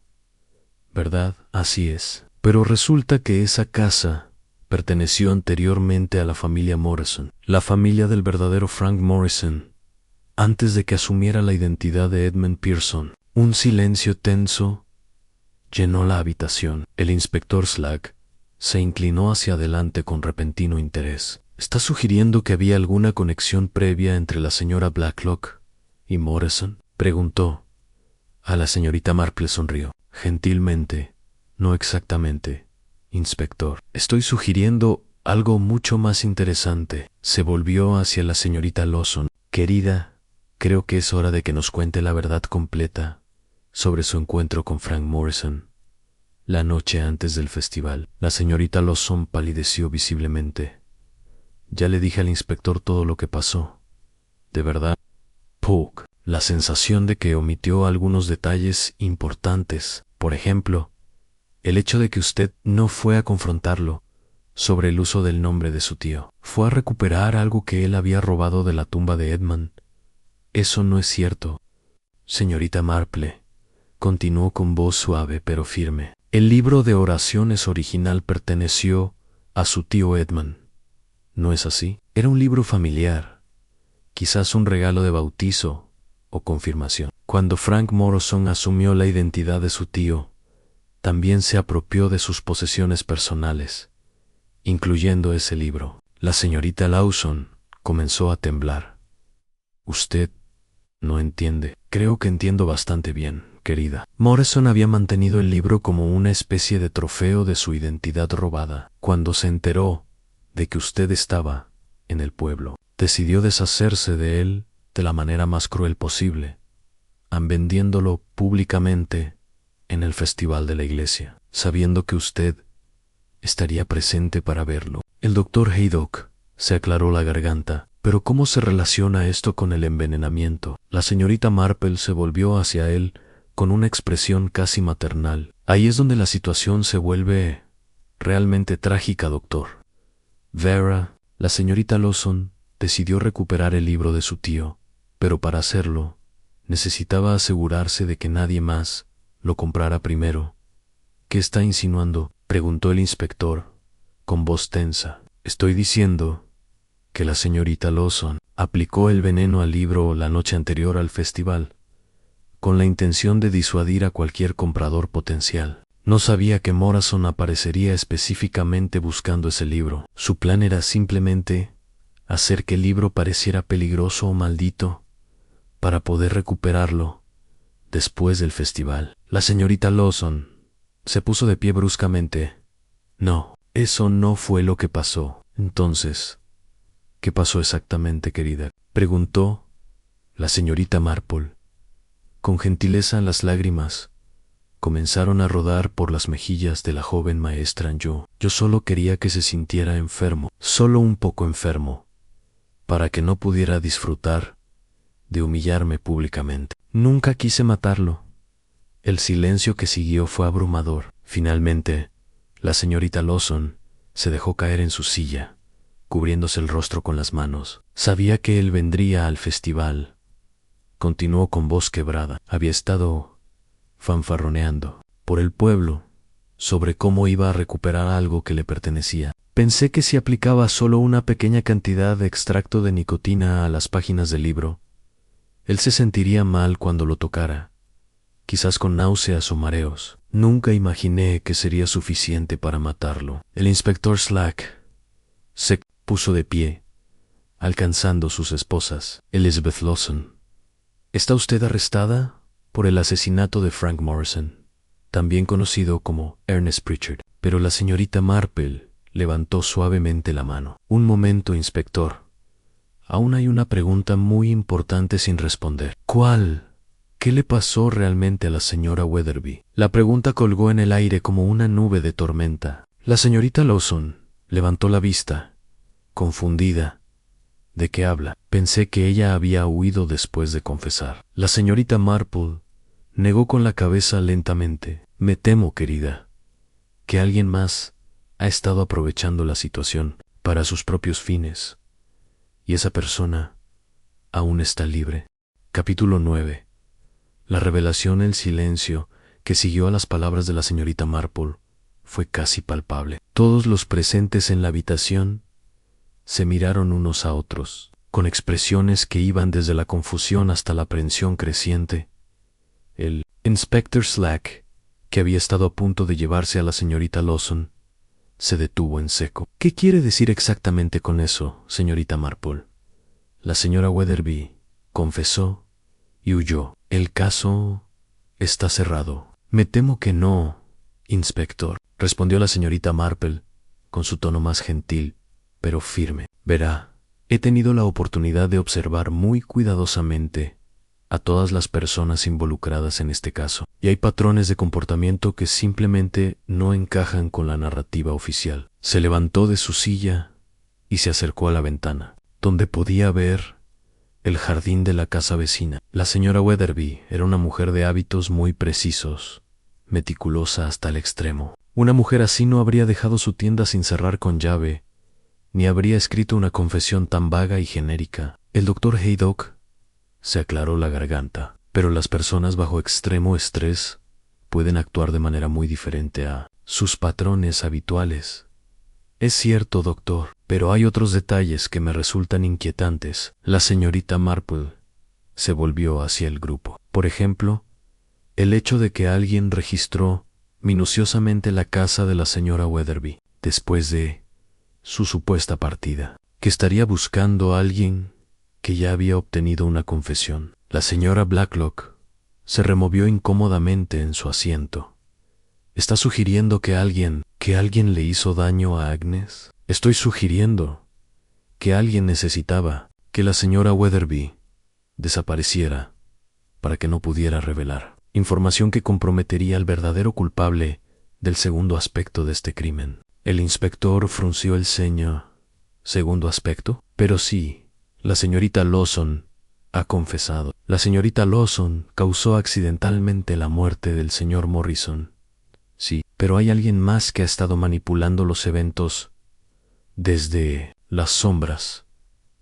¿verdad? Así es. Pero resulta que esa casa perteneció anteriormente a la familia Morrison, la familia del verdadero Frank Morrison, antes de que asumiera la identidad de Edmund Pearson. Un silencio tenso llenó la habitación. El inspector Slack se inclinó hacia adelante con repentino interés. ¿Está sugiriendo que había alguna conexión previa entre la señora Blacklock y Morrison?, preguntó. A la señorita Marple sonrió. Gentilmente, no exactamente, inspector. Estoy sugiriendo algo mucho más interesante. Se volvió hacia la señorita Lawson. Querida, creo que es hora de que nos cuente la verdad completa sobre su encuentro con Frank Morrison la noche antes del festival. La señorita Lawson palideció visiblemente. Ya le dije al inspector todo lo que pasó. ¿De verdad? Puck. La sensación de que omitió algunos detalles importantes. Por ejemplo, el hecho de que usted no fue a confrontarlo sobre el uso del nombre de su tío. Fue a recuperar algo que él había robado de la tumba de Edmund. Eso no es cierto. señorita Marple, continuó con voz suave pero firme. El libro de oraciones original perteneció a su tío Edmund. ¿No es así? Era un libro familiar, quizás un regalo de bautizo o confirmación. Cuando Frank Morrison asumió la identidad de su tío, también se apropió de sus posesiones personales, incluyendo ese libro. La señorita Lawson comenzó a temblar. Usted no entiende. Creo que entiendo bastante bien, querida. Morrison había mantenido el libro como una especie de trofeo de su identidad robada. Cuando se enteró de que usted estaba en el pueblo, decidió deshacerse de él de la manera más cruel posible, vendiéndolo públicamente en el festival de la iglesia, sabiendo que usted estaría presente para verlo. El doctor Haydock se aclaró la garganta. ¿Pero cómo se relaciona esto con el envenenamiento? La señorita Marple se volvió hacia él con una expresión casi maternal. Ahí es donde la situación se vuelve realmente trágica, doctor. Vera, la señorita Lawson, decidió recuperar el libro de su tío, pero para hacerlo, necesitaba asegurarse de que nadie más lo comprara primero. ¿Qué está insinuando?, preguntó el inspector, con voz tensa. Estoy diciendo que la señorita Lawson aplicó el veneno al libro la noche anterior al festival, con la intención de disuadir a cualquier comprador potencial. No sabía que Morrison aparecería específicamente buscando ese libro. Su plan era simplemente hacer que el libro pareciera peligroso o maldito para poder recuperarlo después del festival. La señorita Lawson se puso de pie bruscamente. No, eso no fue lo que pasó. Entonces, ¿qué pasó exactamente, querida?, preguntó la señorita Marple. Con gentileza las lágrimas comenzaron a rodar por las mejillas de la joven maestra. Yo solo quería que se sintiera enfermo, solo un poco enfermo, para que no pudiera disfrutar de humillarme públicamente. Nunca quise matarlo. El silencio que siguió fue abrumador. Finalmente, la señorita Lawson se dejó caer en su silla, cubriéndose el rostro con las manos. Sabía que él vendría al festival. Continuó con voz quebrada. Había estado fanfarroneando por el pueblo sobre cómo iba a recuperar algo que le pertenecía. Pensé que si aplicaba solo una pequeña cantidad de extracto de nicotina a las páginas del libro, él se sentiría mal cuando lo tocara, quizás con náuseas o mareos. Nunca imaginé que sería suficiente para matarlo. El inspector Slack se puso de pie, alcanzando sus esposas. Elizabeth Lawson, ¿está usted arrestada por el asesinato de Frank Morrison, también conocido como Ernest Pritchard? Pero la señorita Marple levantó suavemente la mano. Un momento, inspector. Aún hay una pregunta muy importante sin responder. ¿Cuál? ¿Qué le pasó realmente a la señora Weatherby? La pregunta colgó en el aire como una nube de tormenta. La señorita Lawson levantó la vista, confundida. ¿De qué habla? Pensé que ella había huido después de confesar. La señorita Marple negó con la cabeza lentamente. Me temo, querida, que alguien más ha estado aprovechando la situación para sus propios fines, y esa persona aún está libre. Capítulo 9. La revelación, el silencio que siguió a las palabras de la señorita Marple fue casi palpable. Todos los presentes en la habitación se miraron unos a otros, con expresiones que iban desde la confusión hasta la aprensión creciente. El Inspector Slack, que había estado a punto de llevarse a la señorita Lawson, se detuvo en seco. ¿Qué quiere decir exactamente con eso, señorita Marple? La señora Weatherby confesó y huyó. El caso está cerrado. Me temo que no, inspector, respondió la señorita Marple con su tono más gentil, pero firme. Verá, he tenido la oportunidad de observar muy cuidadosamente a todas las personas involucradas en este caso, y hay patrones de comportamiento que simplemente no encajan con la narrativa oficial. Se levantó de su silla y se acercó a la ventana, donde podía ver el jardín de la casa vecina. La señora Weatherby era una mujer de hábitos muy precisos, meticulosa hasta el extremo. Una mujer así no habría dejado su tienda sin cerrar con llave, ni habría escrito una confesión tan vaga y genérica. El doctor Haydock se aclaró la garganta. pero las personas bajo extremo estrés pueden actuar de manera muy diferente a sus patrones habituales. Es cierto, doctor, pero hay otros detalles que me resultan inquietantes. La señorita Marple se volvió hacia el grupo. Por ejemplo, el hecho de que alguien registró minuciosamente la casa de la señora Weatherby después de su supuesta partida, que estaría buscando a alguien que ya había obtenido una confesión. La señora Blacklock se removió incómodamente en su asiento. ¿Está sugiriendo que alguien le hizo daño a Agnes? Estoy sugiriendo que alguien necesitaba que la señora Weatherby desapareciera para que no pudiera revelar información que comprometería al verdadero culpable del segundo aspecto de este crimen. El inspector frunció el ceño. ¿Segundo aspecto? Pero sí, la señorita Lawson ha confesado. La señorita Lawson causó accidentalmente la muerte del señor Morrison. Sí, pero hay alguien más que ha estado manipulando los eventos desde las sombras.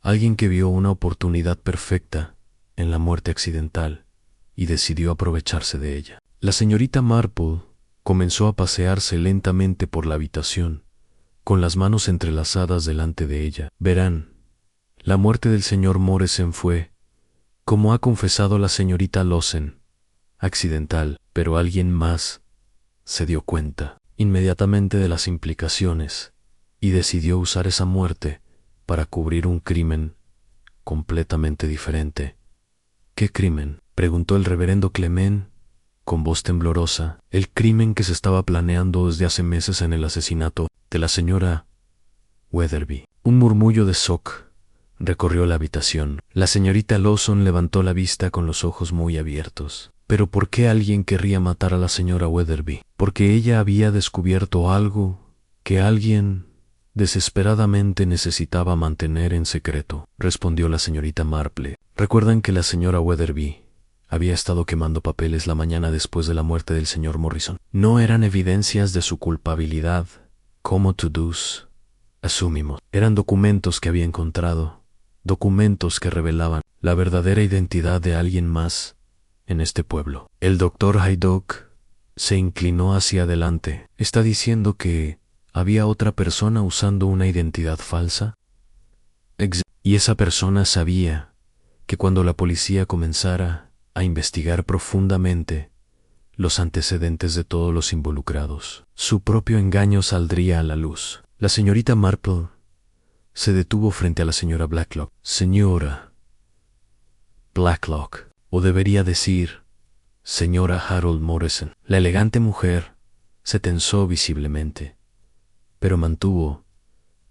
Alguien que vio una oportunidad perfecta en la muerte accidental y decidió aprovecharse de ella. La señorita Marple comenzó a pasearse lentamente por la habitación, con las manos entrelazadas delante de ella. Verán, la muerte del señor Morrison fue, como ha confesado la señorita Lawson, accidental, pero alguien más se dio cuenta inmediatamente de las implicaciones y decidió usar esa muerte para cubrir un crimen completamente diferente. ¿Qué crimen?, preguntó el reverendo Clement con voz temblorosa. El crimen que se estaba planeando desde hace meses en el asesinato de la señora Weatherby. Un murmullo de shock recorrió la habitación. La señorita Lawson levantó la vista con los ojos muy abiertos. ¿Pero por qué alguien querría matar a la señora Weatherby? Porque ella había descubierto algo que alguien desesperadamente necesitaba mantener en secreto, respondió la señorita Marple. ¿Recuerdan que la señora Weatherby había estado quemando papeles la mañana después de la muerte del señor Morrison? No eran evidencias de su culpabilidad, como todos asumimos. Eran documentos que había encontrado, documentos que revelaban la verdadera identidad de alguien más en este pueblo. El doctor Haydock se inclinó hacia adelante. ¿Está diciendo que había otra persona usando una identidad falsa? Y esa persona sabía que cuando la policía comenzara a investigar profundamente los antecedentes de todos los involucrados, su propio engaño saldría a la luz. La señorita Marple se detuvo frente a la señora Blacklock. Señora Blacklock, o debería decir, señora Harold Morrison. La elegante mujer se tensó visiblemente, pero mantuvo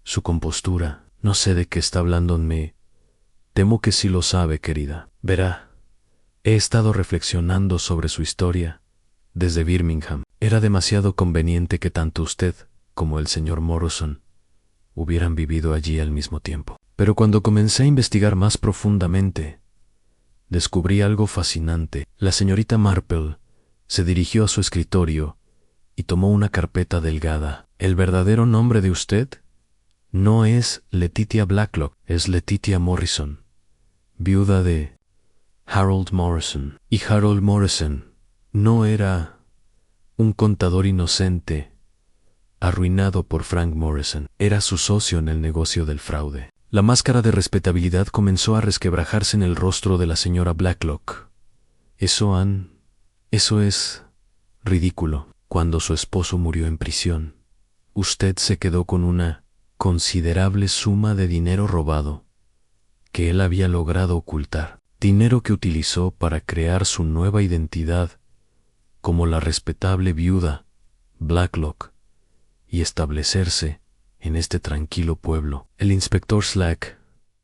su compostura. No sé de qué está hablándome. Temo que sí lo sabe, querida. Verá, he estado reflexionando sobre su historia desde Birmingham. Era demasiado conveniente que tanto usted como el señor Morrison hubieran vivido allí al mismo tiempo. Pero cuando comencé a investigar más profundamente, descubrí algo fascinante. La señorita Marple se dirigió a su escritorio y tomó una carpeta delgada. ¿El verdadero nombre de usted? No es Letitia Blacklock, es Letitia Morrison, viuda de Harold Morrison. Y Harold Morrison no era un contador inocente arruinado por Frank Morrison. Era su socio en el negocio del fraude. La máscara de respetabilidad comenzó a resquebrajarse en el rostro de la señora Blacklock. Eso es ridículo. Cuando su esposo murió en prisión, usted se quedó con una considerable suma de dinero robado que él había logrado ocultar. Dinero que utilizó para crear su nueva identidad como la respetable viuda Blacklock y establecerse en este tranquilo pueblo. El inspector Slack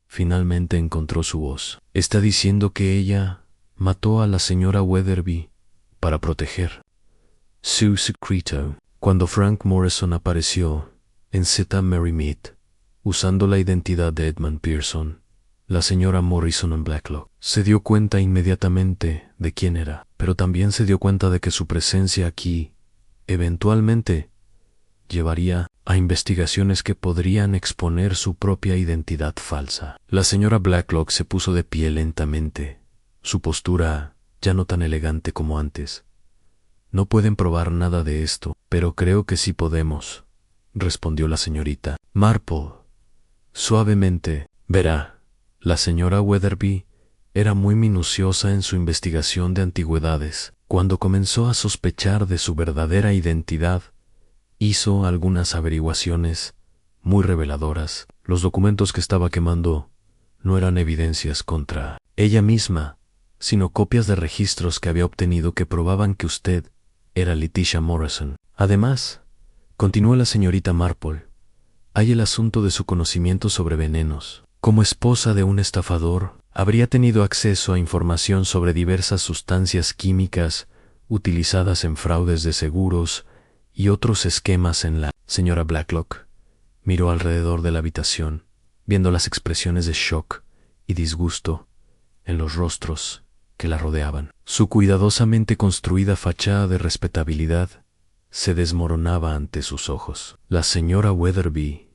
finalmente encontró su voz. ¿Está diciendo que ella mató a la señora Weatherby para proteger su secreto? Cuando Frank Morrison apareció en St. Mary Mead, usando la identidad de Edmund Pearson, la señora Morrison en Blacklock se dio cuenta inmediatamente de quién era, pero también se dio cuenta de que su presencia aquí eventualmente llevaría a investigaciones que podrían exponer su propia identidad falsa. La señora Blacklock se puso de pie lentamente, su postura ya no tan elegante como antes. No pueden probar nada de esto, pero creo que sí podemos, respondió la señorita Marple, suavemente. Verá, la señora Weatherby era muy minuciosa en su investigación de antigüedades. Cuando comenzó a sospechar de su verdadera identidad, hizo algunas averiguaciones muy reveladoras. Los documentos que estaba quemando no eran evidencias contra ella misma, sino copias de registros que había obtenido que probaban que usted era Letitia Morrison. Además, continuó la señorita Marple, hay el asunto de su conocimiento sobre venenos. Como esposa de un estafador, habría tenido acceso a información sobre diversas sustancias químicas utilizadas en fraudes de seguros y otros esquemas en la señora Blacklock. Miró alrededor de la habitación, viendo las expresiones de shock y disgusto en los rostros que la rodeaban. Su cuidadosamente construida fachada de respetabilidad se desmoronaba ante sus ojos. La señora Weatherby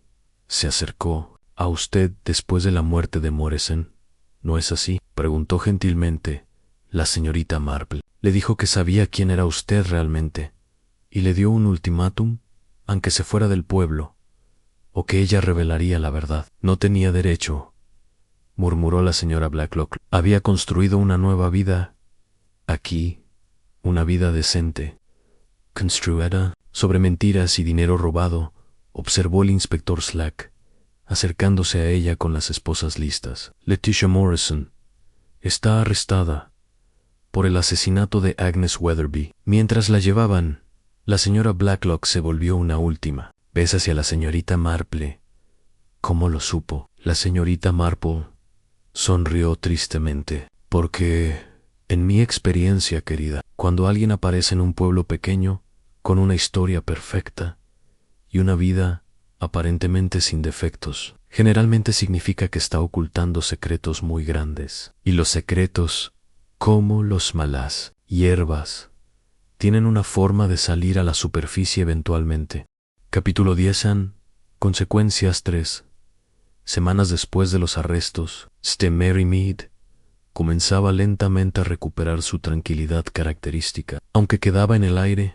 se acercó a usted después de la muerte de Morrison, ¿no es así?, preguntó gentilmente la señorita Marple. Le dijo que sabía quién era usted realmente, y le dio un ultimátum, aunque se fuera del pueblo, o que ella revelaría la verdad. No tenía derecho, murmuró la señora Blacklock. Había construido una nueva vida aquí, una vida decente, construida sobre mentiras y dinero robado, observó el inspector Slack, acercándose a ella con las esposas listas. Letitia Morrison está arrestada por el asesinato de Agnes Weatherby. Mientras la llevaban, la señora Blacklock se volvió una última vez hacia la señorita Marple. ¿Cómo lo supo? La señorita Marple sonrió tristemente, porque, en mi experiencia, querida, cuando alguien aparece en un pueblo pequeño con una historia perfecta y una vida aparentemente sin defectos, generalmente significa que está ocultando secretos muy grandes. Y los secretos, como los malas hierbas, tienen una forma de salir a la superficie eventualmente. Capítulo 10. Consecuencias 3. Semanas después de los arrestos, Mary Mead comenzaba lentamente a recuperar su tranquilidad característica, aunque quedaba en el aire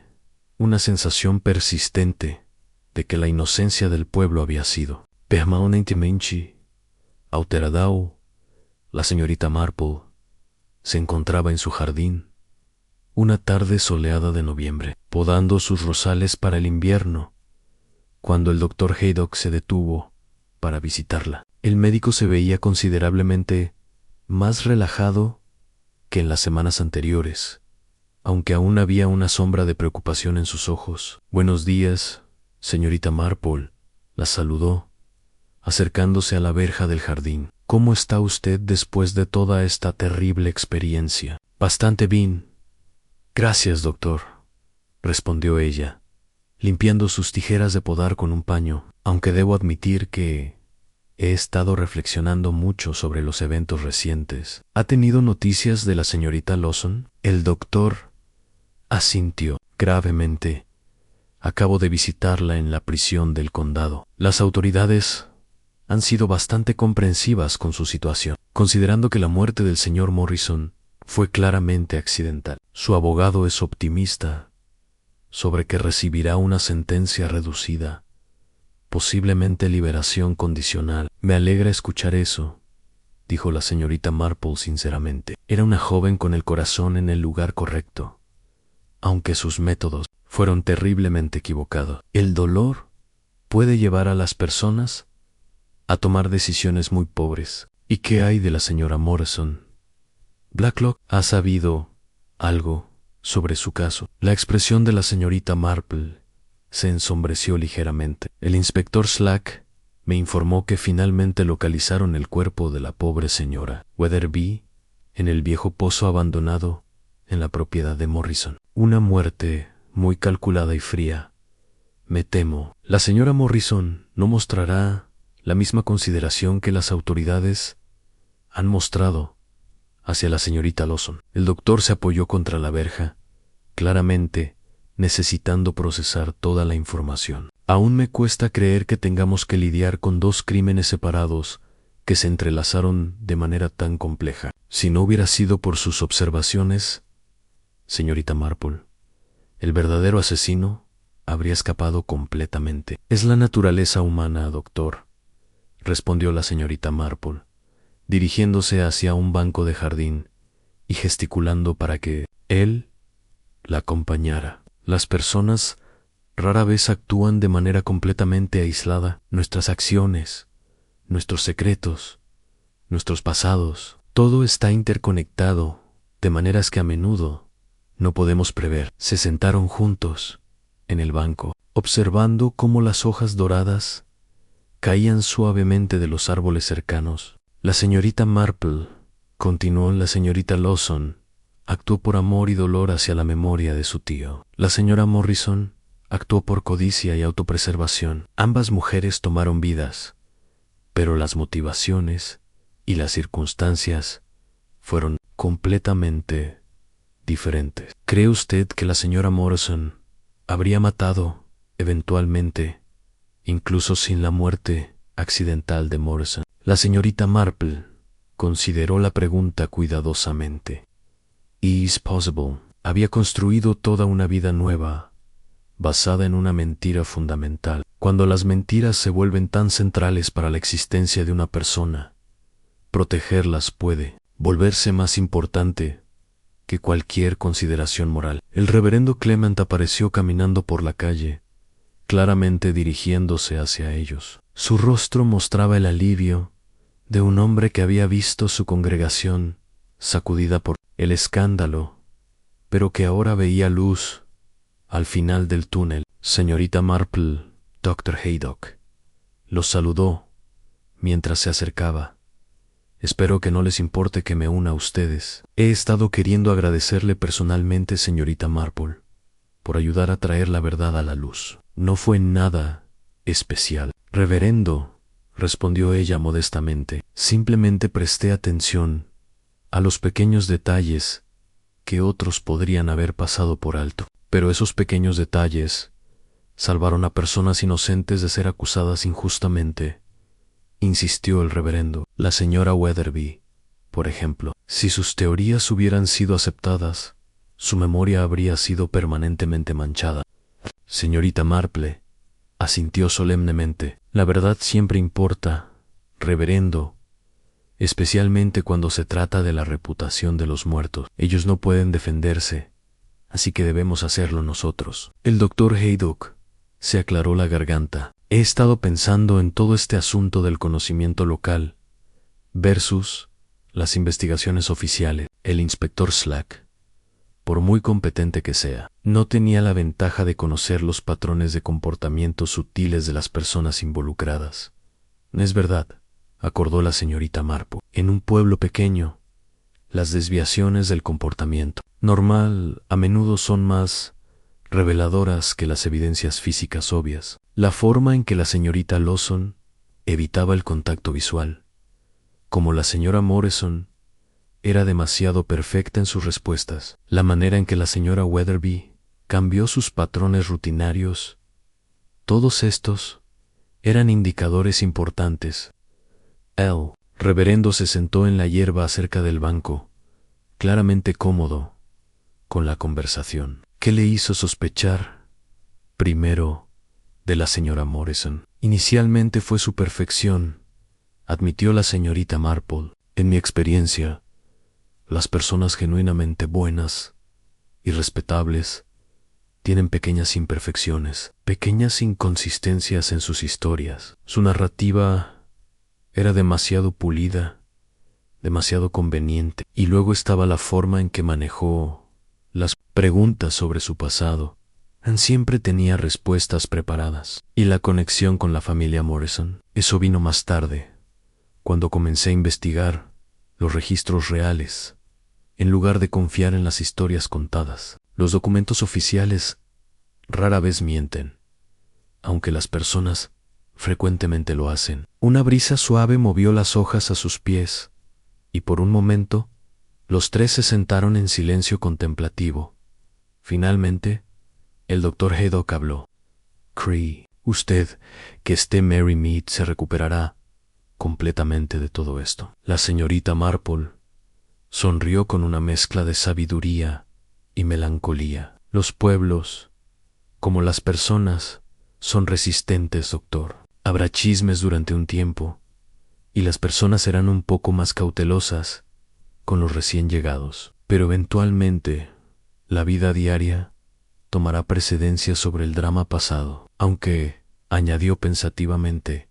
una sensación persistente de que la inocencia del pueblo había sido permanentemente alterada. La señorita Marple se encontraba en su jardín una tarde soleada de noviembre, podando sus rosales para el invierno, cuando el doctor Haydock se detuvo para visitarla. El médico se veía considerablemente más relajado que en las semanas anteriores, aunque aún había una sombra de preocupación en sus ojos. Buenos días, señorita Marple, la saludó, acercándose a la verja del jardín. ¿Cómo está usted después de toda esta terrible experiencia? Bastante bien. Gracias, doctor, respondió ella, limpiando sus tijeras de podar con un paño, aunque debo admitir que he estado reflexionando mucho sobre los eventos recientes. ¿Ha tenido noticias de la señorita Lawson? El doctor asintió gravemente. Acabo de visitarla en la prisión del condado. Las autoridades han sido bastante comprensivas con su situación, considerando que la muerte del señor Morrison fue claramente accidental. Su abogado es optimista sobre que recibirá una sentencia reducida, posiblemente liberación condicional. Me alegra escuchar eso, dijo la señorita Marple sinceramente. Era una joven con el corazón en el lugar correcto, aunque sus métodos fueron terriblemente equivocados. El dolor puede llevar a las personas a tomar decisiones muy pobres. ¿Y qué hay de la señora Morrison? Blacklock ha sabido algo sobre su caso. La expresión de la señorita Marple se ensombreció ligeramente. El inspector Slack me informó que finalmente localizaron el cuerpo de la pobre señora Weatherby en el viejo pozo abandonado en la propiedad de Morrison. Una muerte muy calculada y fría. Me temo, la señora Morrison no mostrará la misma consideración que las autoridades han mostrado hacia la señorita Lawson. El doctor se apoyó contra la verja, claramente necesitando procesar toda la información. Aún me cuesta creer que tengamos que lidiar con dos crímenes separados que se entrelazaron de manera tan compleja. Si no hubiera sido por sus observaciones señorita Marple. El verdadero asesino habría escapado completamente. Es la naturaleza humana, doctor, respondió la señorita Marple, dirigiéndose hacia un banco de jardín y gesticulando para que él la acompañara. Las personas rara vez actúan de manera completamente aislada. Nuestras acciones, nuestros secretos, nuestros pasados, todo está interconectado, de maneras que a menudo no podemos prever. Se sentaron juntos en el banco, observando cómo las hojas doradas caían suavemente de los árboles cercanos. La señorita Marple, continuó la señorita Lawson, actuó por amor y dolor hacia la memoria de su tío. La señora Morrison actuó por codicia y autopreservación. Ambas mujeres tomaron vidas, pero las motivaciones y las circunstancias fueron completamente diferentes. ¿Cree usted que la señora Morrison habría matado, eventualmente, incluso sin la muerte accidental de Morrison? La señorita Marple consideró la pregunta cuidadosamente. Is possible. Había construido toda una vida nueva, basada en una mentira fundamental. Cuando las mentiras se vuelven tan centrales para la existencia de una persona, protegerlas puede volverse más importante que cualquier consideración moral. El reverendo Clement apareció caminando por la calle, claramente dirigiéndose hacia ellos. Su rostro mostraba el alivio de un hombre que había visto su congregación sacudida por el escándalo, pero que ahora veía luz al final del túnel. Señorita Marple, Dr. Haydock, los saludó mientras se acercaba. Espero que no les importe que me una a ustedes. He estado queriendo agradecerle personalmente, señorita Marple, por ayudar a traer la verdad a la luz. No fue nada especial. Reverendo, respondió ella modestamente, simplemente presté atención a los pequeños detalles que otros podrían haber pasado por alto. Pero esos pequeños detalles salvaron a personas inocentes de ser acusadas injustamente, insistió el reverendo. La señora Weatherby, por ejemplo, si sus teorías hubieran sido aceptadas, su memoria habría sido permanentemente manchada. Señorita Marple, asintió solemnemente, la verdad siempre importa, reverendo, especialmente cuando se trata de la reputación de los muertos. Ellos no pueden defenderse, así que debemos hacerlo nosotros. El doctor Haydock se aclaró la garganta. He estado pensando en todo este asunto del conocimiento local versus las investigaciones oficiales. El inspector Slack, por muy competente que sea, no tenía la ventaja de conocer los patrones de comportamiento sutiles de las personas involucradas. Es verdad, acordó la señorita Marple. En un pueblo pequeño, las desviaciones del comportamiento normal a menudo son más reveladoras que las evidencias físicas obvias. La forma en que la señorita Lawson evitaba el contacto visual, como la señora Morrison, era demasiado perfecta en sus respuestas. La manera en que la señora Weatherby cambió sus patrones rutinarios, todos estos eran indicadores importantes. El reverendo se sentó en la hierba cerca del banco, claramente cómodo con la conversación. ¿Qué le hizo sospechar primero de la señora Morrison? Inicialmente fue su perfección, admitió la señorita Marple. En mi experiencia, las personas genuinamente buenas y respetables tienen pequeñas imperfecciones, pequeñas inconsistencias en sus historias. Su narrativa era demasiado pulida, demasiado conveniente, y luego estaba la forma en que manejó las preguntas sobre su pasado. Siempre tenía respuestas preparadas. Y la conexión con la familia Morrison, eso vino más tarde, cuando comencé a investigar los registros reales, en lugar de confiar en las historias contadas. Los documentos oficiales rara vez mienten, aunque las personas frecuentemente lo hacen. Una brisa suave movió las hojas a sus pies, y por un momento, los tres se sentaron en silencio contemplativo. Finalmente, el doctor Haydock habló. Cree usted que Mary Mead se recuperará completamente de todo esto. La señorita Marple sonrió con una mezcla de sabiduría y melancolía. Los pueblos, como las personas, son resistentes, doctor. Habrá chismes durante un tiempo, y las personas serán un poco más cautelosas con los recién llegados. Pero eventualmente, la vida diaria tomará precedencia sobre el drama pasado. Aunque, añadió pensativamente,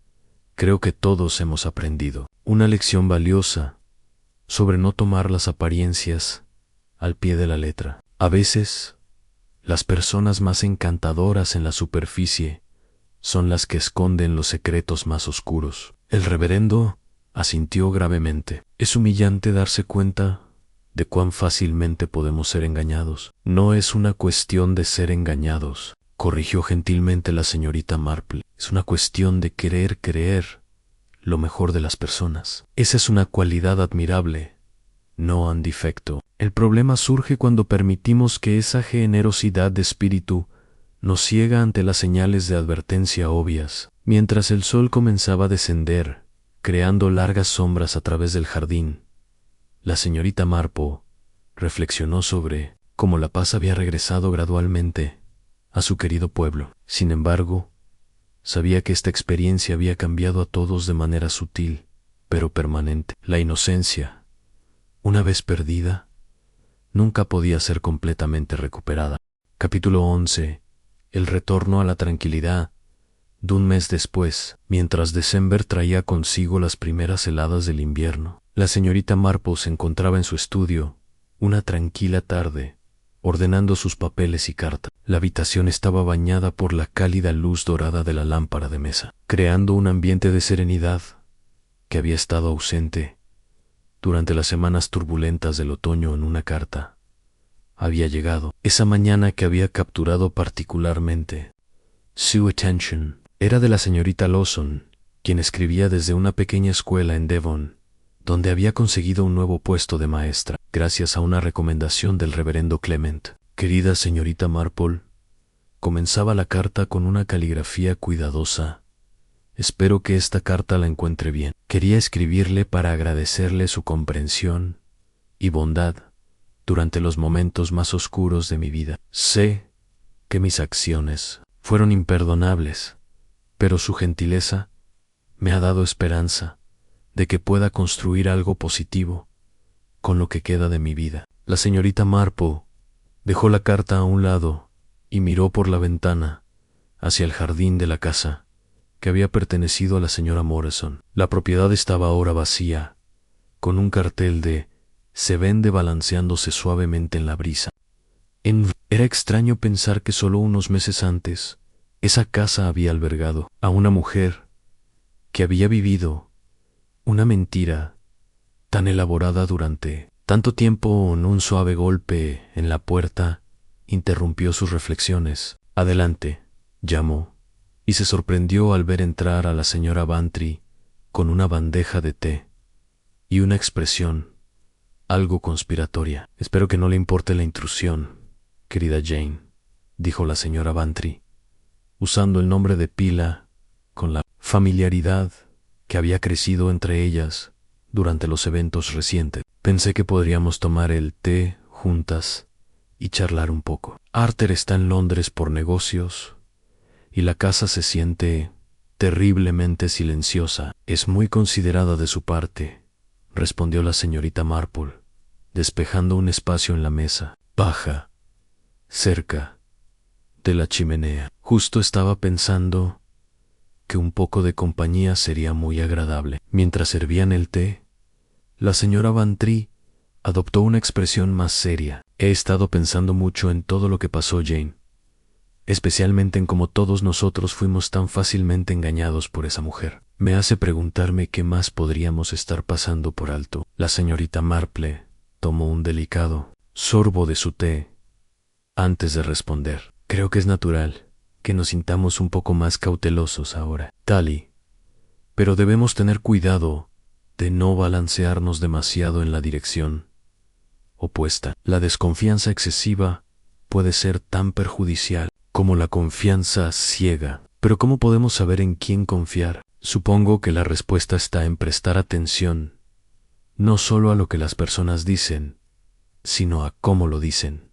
creo que todos hemos aprendido una lección valiosa sobre no tomar las apariencias al pie de la letra. A veces, las personas más encantadoras en la superficie son las que esconden los secretos más oscuros. El reverendo asintió gravemente. Es humillante darse cuenta de cuán fácilmente podemos ser engañados. No es una cuestión de ser engañados, corrigió gentilmente la señorita Marple. Es una cuestión de querer creer lo mejor de las personas. Esa es una cualidad admirable, no un defecto. El problema surge cuando permitimos que esa generosidad de espíritu nos ciega ante las señales de advertencia obvias. Mientras el sol comenzaba a descender, creando largas sombras a través del jardín, la señorita Marple reflexionó sobre cómo la paz había regresado gradualmente a su querido pueblo. Sin embargo, sabía que esta experiencia había cambiado a todos de manera sutil, pero permanente. La inocencia, una vez perdida, nunca podía ser completamente recuperada. Capítulo 11. El retorno a la tranquilidad. De un mes después, mientras December traía consigo las primeras heladas del invierno, la señorita Marple se encontraba en su estudio, una tranquila tarde, ordenando sus papeles y cartas. La habitación estaba bañada por la cálida luz dorada de la lámpara de mesa, creando un ambiente de serenidad que había estado ausente durante las semanas turbulentas del otoño. En una carta había llegado esa mañana que había capturado particularmente su atención. Era de la señorita Lawson, quien escribía desde una pequeña escuela en Devon, donde había conseguido un nuevo puesto de maestra, gracias a una recomendación del reverendo Clement. Querida señorita Marple, comenzaba la carta con una caligrafía cuidadosa. Espero que esta carta la encuentre bien. Quería escribirle para agradecerle su comprensión y bondad durante los momentos más oscuros de mi vida. Sé que mis acciones fueron imperdonables, pero su gentileza me ha dado esperanza de que pueda construir algo positivo con lo que queda de mi vida. La señorita Marple dejó la carta a un lado y miró por la ventana hacia el jardín de la casa que había pertenecido a la señora Morrison. La propiedad estaba ahora vacía, con un cartel de "Se vende" balanceándose suavemente en la brisa. Era extraño pensar que solo unos meses antes esa casa había albergado a una mujer que había vivido una mentira tan elaborada durante tanto tiempo. En un suave golpe en la puerta interrumpió sus reflexiones. «Adelante», llamó, y se sorprendió al ver entrar a la señora Bantry con una bandeja de té y una expresión algo conspiratoria. «Espero que no le importe la intrusión, querida Jane», dijo la señora Bantry, usando el nombre de pila con la familiaridad que había crecido entre ellas durante los eventos recientes. «Pensé que podríamos tomar el té juntas y charlar un poco. Arthur está en Londres por negocios y la casa se siente terriblemente silenciosa». «Es muy considerada de su parte», respondió la señorita Marple, despejando un espacio en la mesa baja, cerca de la chimenea. «Justo estaba pensando que un poco de compañía sería muy agradable». Mientras servían el té, la señora Bantry adoptó una expresión más seria. «He estado pensando mucho en todo lo que pasó, Jane, especialmente en cómo todos nosotros fuimos tan fácilmente engañados por esa mujer. Me hace preguntarme qué más podríamos estar pasando por alto». La señorita Marple tomó un delicado sorbo de su té antes de responder. «Creo que es natural que nos sintamos un poco más cautelosos ahora, Tally, pero debemos tener cuidado de no balancearnos demasiado en la dirección opuesta. La desconfianza excesiva puede ser tan perjudicial como la confianza ciega. Pero ¿cómo podemos saber en quién confiar? Supongo que la respuesta está en prestar atención no solo a lo que las personas dicen, sino a cómo lo dicen.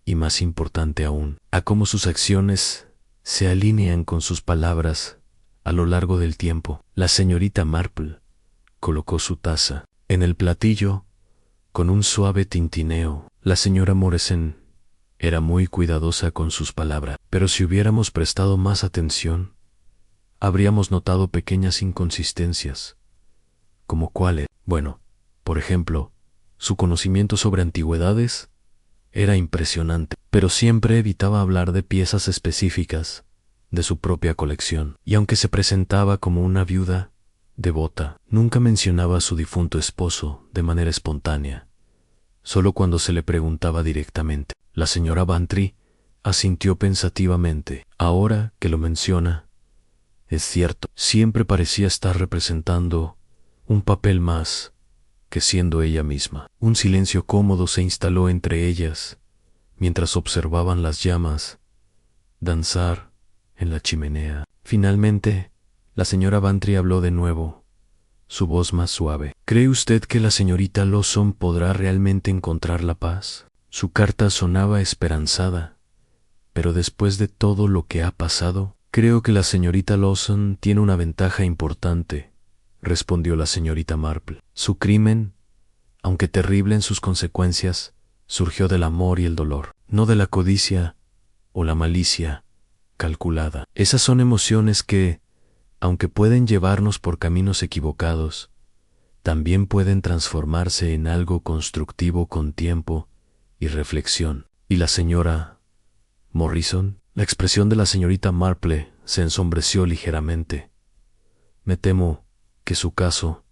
y más importante aún, a cómo sus acciones se alinean con sus palabras a lo largo del tiempo. La señorita Marple colocó su taza en el platillo con un suave tintineo. La señora Morrison era muy cuidadosa con sus palabras, pero si hubiéramos prestado más atención, habríamos notado pequeñas inconsistencias. ¿Como cuáles? Bueno, por ejemplo, su conocimiento sobre antigüedades era impresionante, pero siempre evitaba hablar de piezas específicas de su propia colección, y aunque se presentaba como una viuda devota, nunca mencionaba a su difunto esposo de manera espontánea, solo cuando se le preguntaba directamente. La señora Bantry asintió pensativamente. Ahora que lo menciona, es cierto, siempre parecía estar representando un papel más que siendo ella misma. Un silencio cómodo se instaló entre ellas mientras observaban las llamas danzar en la chimenea. Finalmente, la señora Bantry habló de nuevo, su voz más suave. ¿Cree usted que la señorita Lawson podrá realmente encontrar la paz? Su carta sonaba esperanzada, pero después de todo lo que ha pasado, creo que la señorita Lawson tiene una ventaja importante, respondió la señorita Marple. Su crimen, aunque terrible en sus consecuencias, surgió del amor y el dolor, no de la codicia o la malicia calculada. Esas son emociones que, aunque pueden llevarnos por caminos equivocados, también pueden transformarse en algo constructivo con tiempo y reflexión. ¿Y la señora Morrison? La expresión de la señorita Marple se ensombreció ligeramente. Me temo que su caso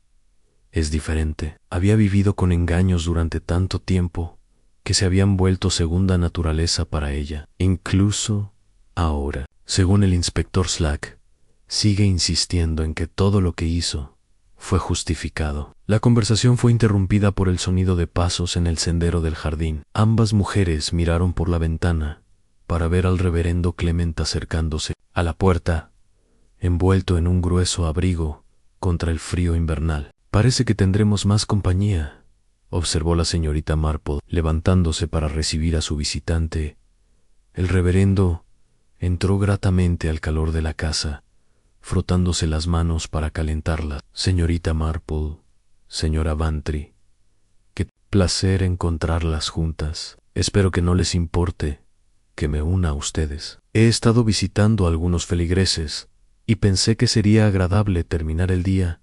es diferente. Había vivido con engaños durante tanto tiempo que se habían vuelto segunda naturaleza para ella. Incluso ahora, según el inspector Slack, sigue insistiendo en que todo lo que hizo fue justificado. La conversación fue interrumpida por el sonido de pasos en el sendero del jardín. Ambas mujeres miraron por la ventana para ver al reverendo Clement acercándose a la puerta, envuelto en un grueso abrigo contra el frío invernal. Parece que tendremos más compañía, observó la señorita Marple, levantándose para recibir a su visitante. El reverendo entró gratamente al calor de la casa, frotándose las manos para calentarlas. Señorita Marple, señora Bantry, qué placer encontrarlas juntas. Espero que no les importe que me una a ustedes. He estado visitando a algunos feligreses y pensé que sería agradable terminar el día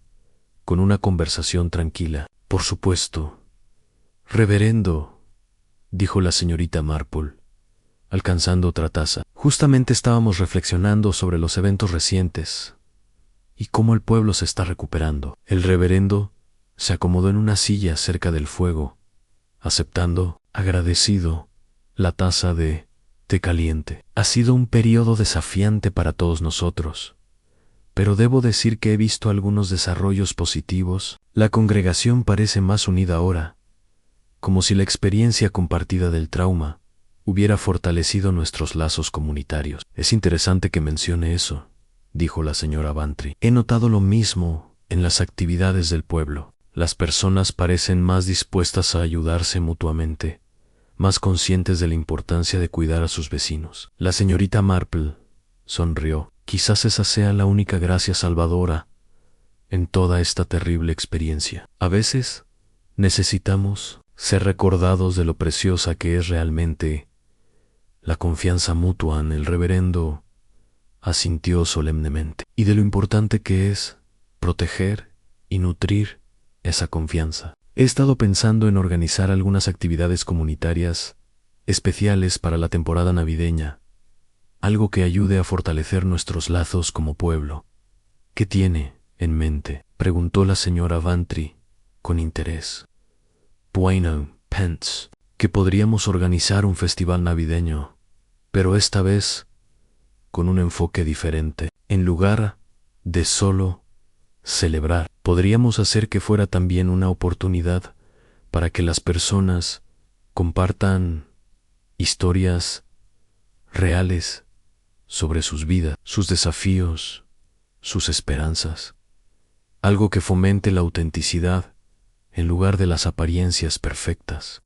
con una conversación tranquila. Por supuesto, reverendo, dijo la señorita Marple, alcanzando otra taza. Justamente estábamos reflexionando sobre los eventos recientes y cómo el pueblo se está recuperando. El reverendo se acomodó en una silla cerca del fuego, aceptando, agradecido, la taza de té caliente. Ha sido un periodo desafiante para todos nosotros, pero debo decir que he visto algunos desarrollos positivos. La congregación parece más unida ahora, como si la experiencia compartida del trauma hubiera fortalecido nuestros lazos comunitarios. Es interesante que mencione eso, dijo la señora Bantry. He notado lo mismo en las actividades del pueblo. Las personas parecen más dispuestas a ayudarse mutuamente, más conscientes de la importancia de cuidar a sus vecinos. La señorita Marple sonrió. Quizás esa sea la única gracia salvadora en toda esta terrible experiencia. A veces necesitamos ser recordados de lo preciosa que es realmente la confianza mutua. En el reverendo asintió solemnemente, y de lo importante que es proteger y nutrir esa confianza. He estado pensando en organizar algunas actividades comunitarias especiales para la temporada navideña, algo que ayude a fortalecer nuestros lazos como pueblo. ¿Qué tiene en mente?, preguntó la señora Bantry con interés. Bueno, Pence, que podríamos organizar un festival navideño, pero esta vez con un enfoque diferente. En lugar de solo celebrar, podríamos hacer que fuera también una oportunidad para que las personas compartan historias reales sobre sus vidas, sus desafíos, sus esperanzas. Algo que fomente la autenticidad en lugar de las apariencias perfectas.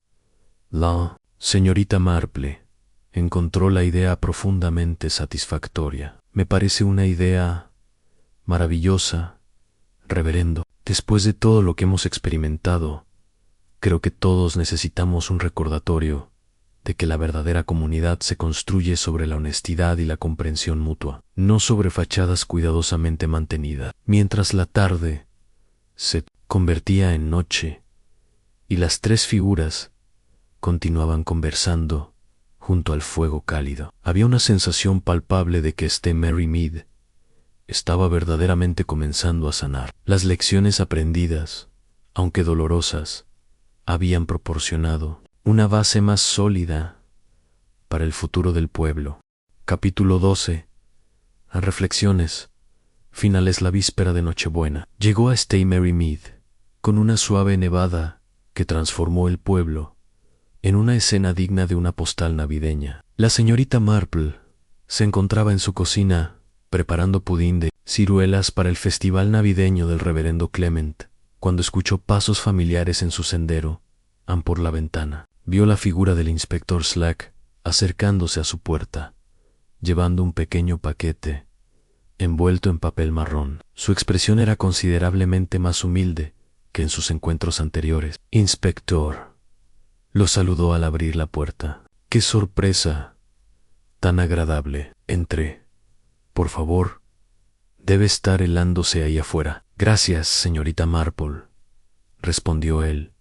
La señorita Marple encontró la idea profundamente satisfactoria. Me parece una idea maravillosa, reverendo. Después de todo lo que hemos experimentado, creo que todos necesitamos un recordatorio de que la verdadera comunidad se construye sobre la honestidad y la comprensión mutua, no sobre fachadas cuidadosamente mantenidas. Mientras la tarde se convertía en noche y las tres figuras continuaban conversando junto al fuego cálido, había una sensación palpable de que Mary Mead estaba verdaderamente comenzando a sanar. Las lecciones aprendidas, aunque dolorosas, habían proporcionado una base más sólida para el futuro del pueblo. Capítulo 12. Reflexiones finales. La víspera de Nochebuena llegó a Mary Mead con una suave nevada que transformó el pueblo en una escena digna de una postal navideña. La señorita Marple se encontraba en su cocina preparando pudín de ciruelas para el festival navideño del reverendo Clement, cuando escuchó pasos familiares en su sendero. Por la ventana vio la figura del inspector Slack acercándose a su puerta, llevando un pequeño paquete envuelto en papel marrón. Su expresión era considerablemente más humilde que en sus encuentros anteriores. «Inspector», lo saludó al abrir la puerta. «¡Qué sorpresa tan agradable! Entré. Por favor, debe estar helándose ahí afuera». «Gracias, señorita Marple», respondió él,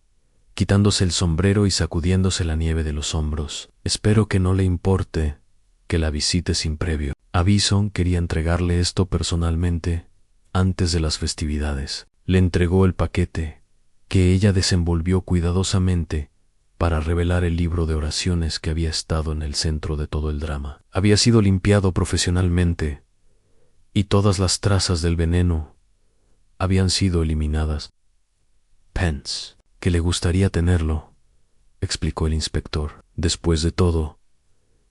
quitándose el sombrero y sacudiéndose la nieve de los hombros. «Espero que no le importe que la visite sin previo aviso. Quería entregarle esto personalmente antes de las festividades». Le entregó el paquete, que ella desenvolvió cuidadosamente para revelar el libro de oraciones que había estado en el centro de todo el drama. Había sido limpiado profesionalmente y todas las trazas del veneno habían sido eliminadas. «Pence, que le gustaría tenerlo», explicó el inspector. «Después de todo,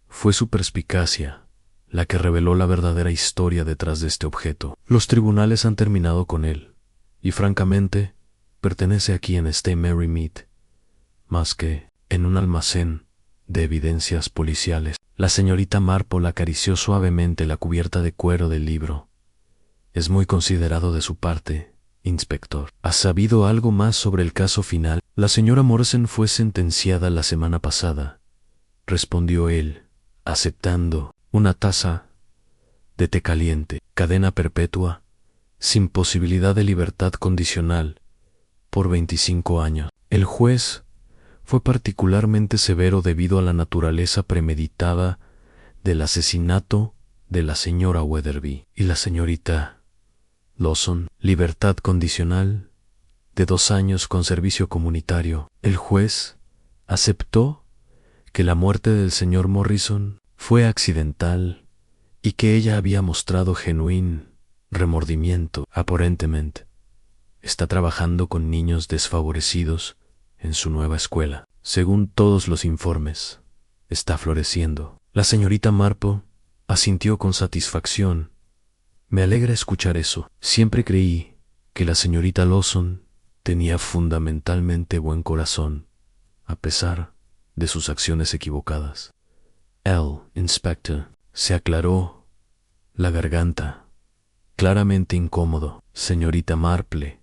fue su perspicacia la que reveló la verdadera historia detrás de este objeto. Los tribunales han terminado con él, y francamente, pertenece aquí en Mary Mead, más que en un almacén de evidencias policiales». La señorita Marple acarició suavemente la cubierta de cuero del libro. «Es muy considerado de su parte, inspector». «¿Has sabido algo más sobre el caso final?» «La señora Morrison fue sentenciada la semana pasada», respondió él, aceptando una taza de té caliente. «Cadena perpetua, sin posibilidad de libertad condicional, por 25 años. El juez fue particularmente severo debido a la naturaleza premeditada del asesinato de la señora Weatherby y la señorita Lawson. Libertad condicional de 2 años con servicio comunitario». El juez aceptó que la muerte del señor Morrison fue accidental y que ella había mostrado genuino remordimiento. Aparentemente, está trabajando con niños desfavorecidos en su nueva escuela. Según todos los informes, está floreciendo. La señorita Marple asintió con satisfacción. «Me alegra escuchar eso. Siempre creí que la señorita Lawson tenía fundamentalmente buen corazón, a pesar de sus acciones equivocadas». El inspector se aclaró la garganta, claramente incómodo. «Señorita Marple,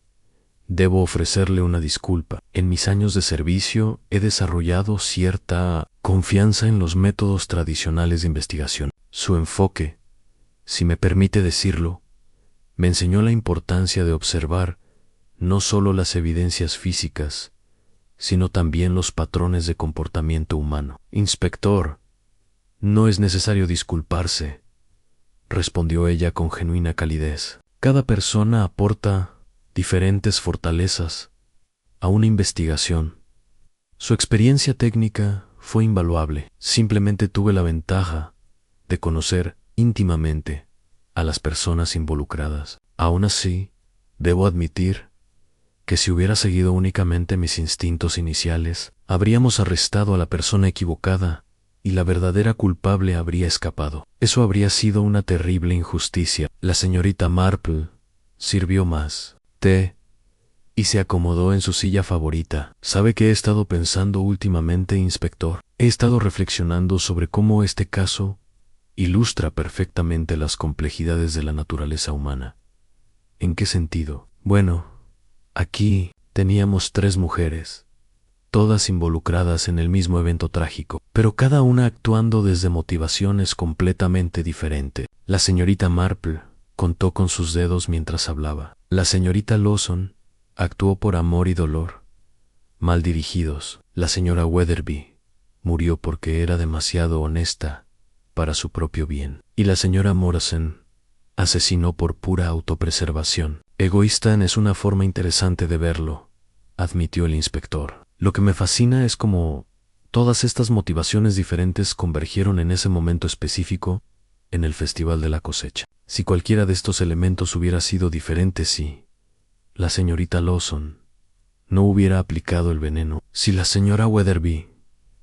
debo ofrecerle una disculpa. En mis años de servicio he desarrollado cierta confianza en los métodos tradicionales de investigación. Su enfoque, si me permite decirlo, me enseñó la importancia de observar no solo las evidencias físicas, sino también los patrones de comportamiento humano». «Inspector, no es necesario disculparse», respondió ella con genuina calidez. «Cada persona aporta diferentes fortalezas a una investigación. Su experiencia técnica fue invaluable. Simplemente tuve la ventaja de conocer íntimamente a las personas involucradas. Aún así, debo admitir que si hubiera seguido únicamente mis instintos iniciales, habríamos arrestado a la persona equivocada y la verdadera culpable habría escapado. Eso habría sido una terrible injusticia». La señorita Marple sirvió más té y se acomodó en su silla favorita. ¿Sabe qué he estado pensando últimamente, inspector? He estado reflexionando sobre cómo este caso ilustra perfectamente las complejidades de la naturaleza humana. ¿En qué sentido? Bueno, aquí teníamos 3 mujeres, todas involucradas en el mismo evento trágico, pero cada una actuando desde motivaciones completamente diferentes. La señorita Marple contó con sus dedos mientras hablaba. La señorita Lawson actuó por amor y dolor, mal dirigidos. La señora Weatherby murió porque era demasiado honesta para su propio bien. Y la señora Morrison asesinó por pura autopreservación. Egoísta es una forma interesante de verlo, admitió el inspector. Lo que me fascina es cómo todas estas motivaciones diferentes convergieron en ese momento específico en el Festival de la Cosecha. Si cualquiera de estos elementos hubiera sido diferente, si la señorita Lawson no hubiera aplicado el veneno, si la señora Weatherby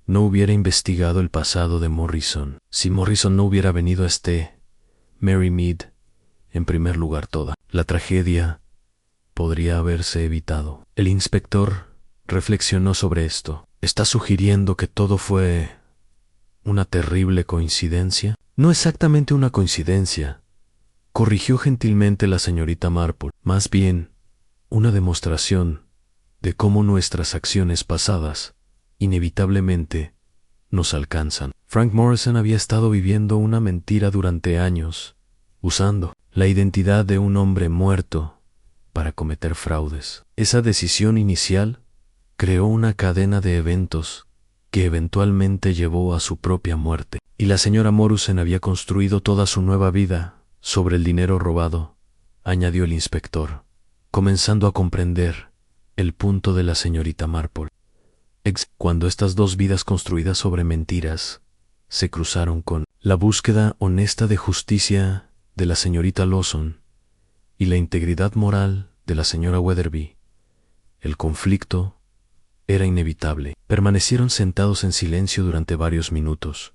no hubiera investigado el pasado de Morrison, si Morrison no hubiera venido a Mary Mead, en primer lugar toda la tragedia podría haberse evitado. El inspector reflexionó sobre esto. ¿Está sugiriendo que todo fue una terrible coincidencia? No exactamente una coincidencia, corrigió gentilmente la señorita Marple. Más bien, una demostración de cómo nuestras acciones pasadas inevitablemente nos alcanzan. Frank Morrison había estado viviendo una mentira durante años, usando la identidad de un hombre muerto para cometer fraudes. Esa decisión inicial creó una cadena de eventos que eventualmente llevó a su propia muerte. Y la señora Morrison había construido toda su nueva vida sobre el dinero robado, añadió el inspector, comenzando a comprender el punto de la señorita Marple. Cuando estas 2 vidas construidas sobre mentiras se cruzaron con la búsqueda honesta de justicia de la señorita Lawson y la integridad moral de la señora Weatherby, el conflicto era inevitable. Permanecieron sentados en silencio durante varios minutos,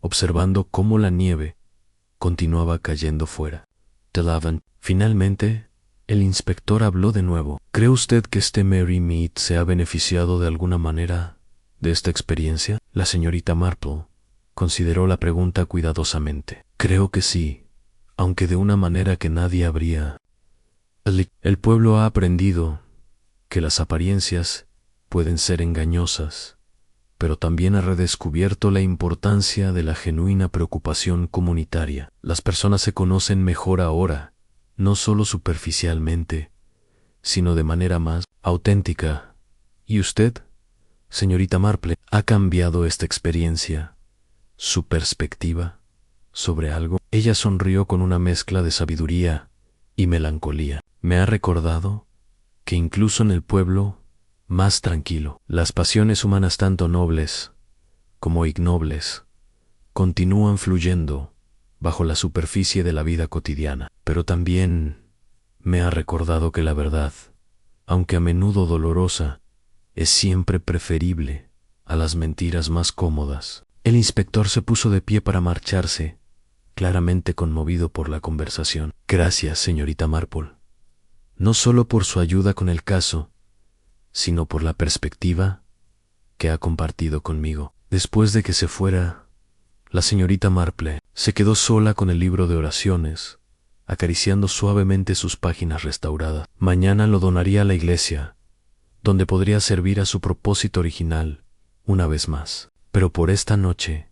observando cómo la nieve continuaba cayendo fuera de Lavant. Finalmente, el inspector habló de nuevo. ¿Cree usted que Mary Mead se ha beneficiado de alguna manera de esta experiencia? La señorita Marple consideró la pregunta cuidadosamente. Creo que sí, aunque de una manera que nadie habría. El pueblo ha aprendido que las apariencias pueden ser engañosas, pero también ha redescubierto la importancia de la genuina preocupación comunitaria. Las personas se conocen mejor ahora, no solo superficialmente, sino de manera más auténtica. ¿Y usted, señorita Marple, ha cambiado esta experiencia, su perspectiva sobre algo? Ella sonrió con una mezcla de sabiduría y melancolía. Me ha recordado que incluso en el pueblo más tranquilo, las pasiones humanas tanto nobles como ignobles continúan fluyendo bajo la superficie de la vida cotidiana. Pero también me ha recordado que la verdad, aunque a menudo dolorosa, es siempre preferible a las mentiras más cómodas. El inspector se puso de pie para marcharse, claramente conmovido por la conversación. Gracias, señorita Marple, no solo por su ayuda con el caso, sino por la perspectiva que ha compartido conmigo. Después de que se fuera, la señorita Marple se quedó sola con el libro de oraciones, acariciando suavemente sus páginas restauradas. Mañana lo donaría a la iglesia, donde podría servir a su propósito original una vez más. Pero por esta noche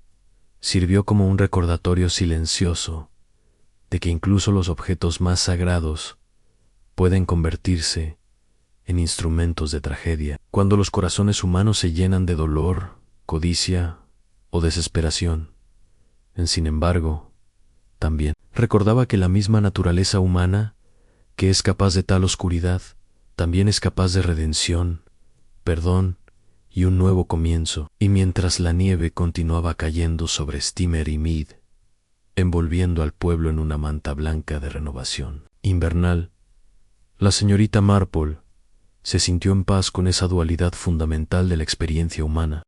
sirvió como un recordatorio silencioso de que incluso los objetos más sagrados pueden convertirse en instrumentos de tragedia. Cuando los corazones humanos se llenan de dolor, codicia o desesperación. Sin embargo, también recordaba que la misma naturaleza humana, que es capaz de tal oscuridad, también es capaz de redención, perdón y un nuevo comienzo. Y mientras la nieve continuaba cayendo sobre Mary Mead, envolviendo al pueblo en una manta blanca de renovación invernal, la señorita Marple se sintió en paz con esa dualidad fundamental de la experiencia humana.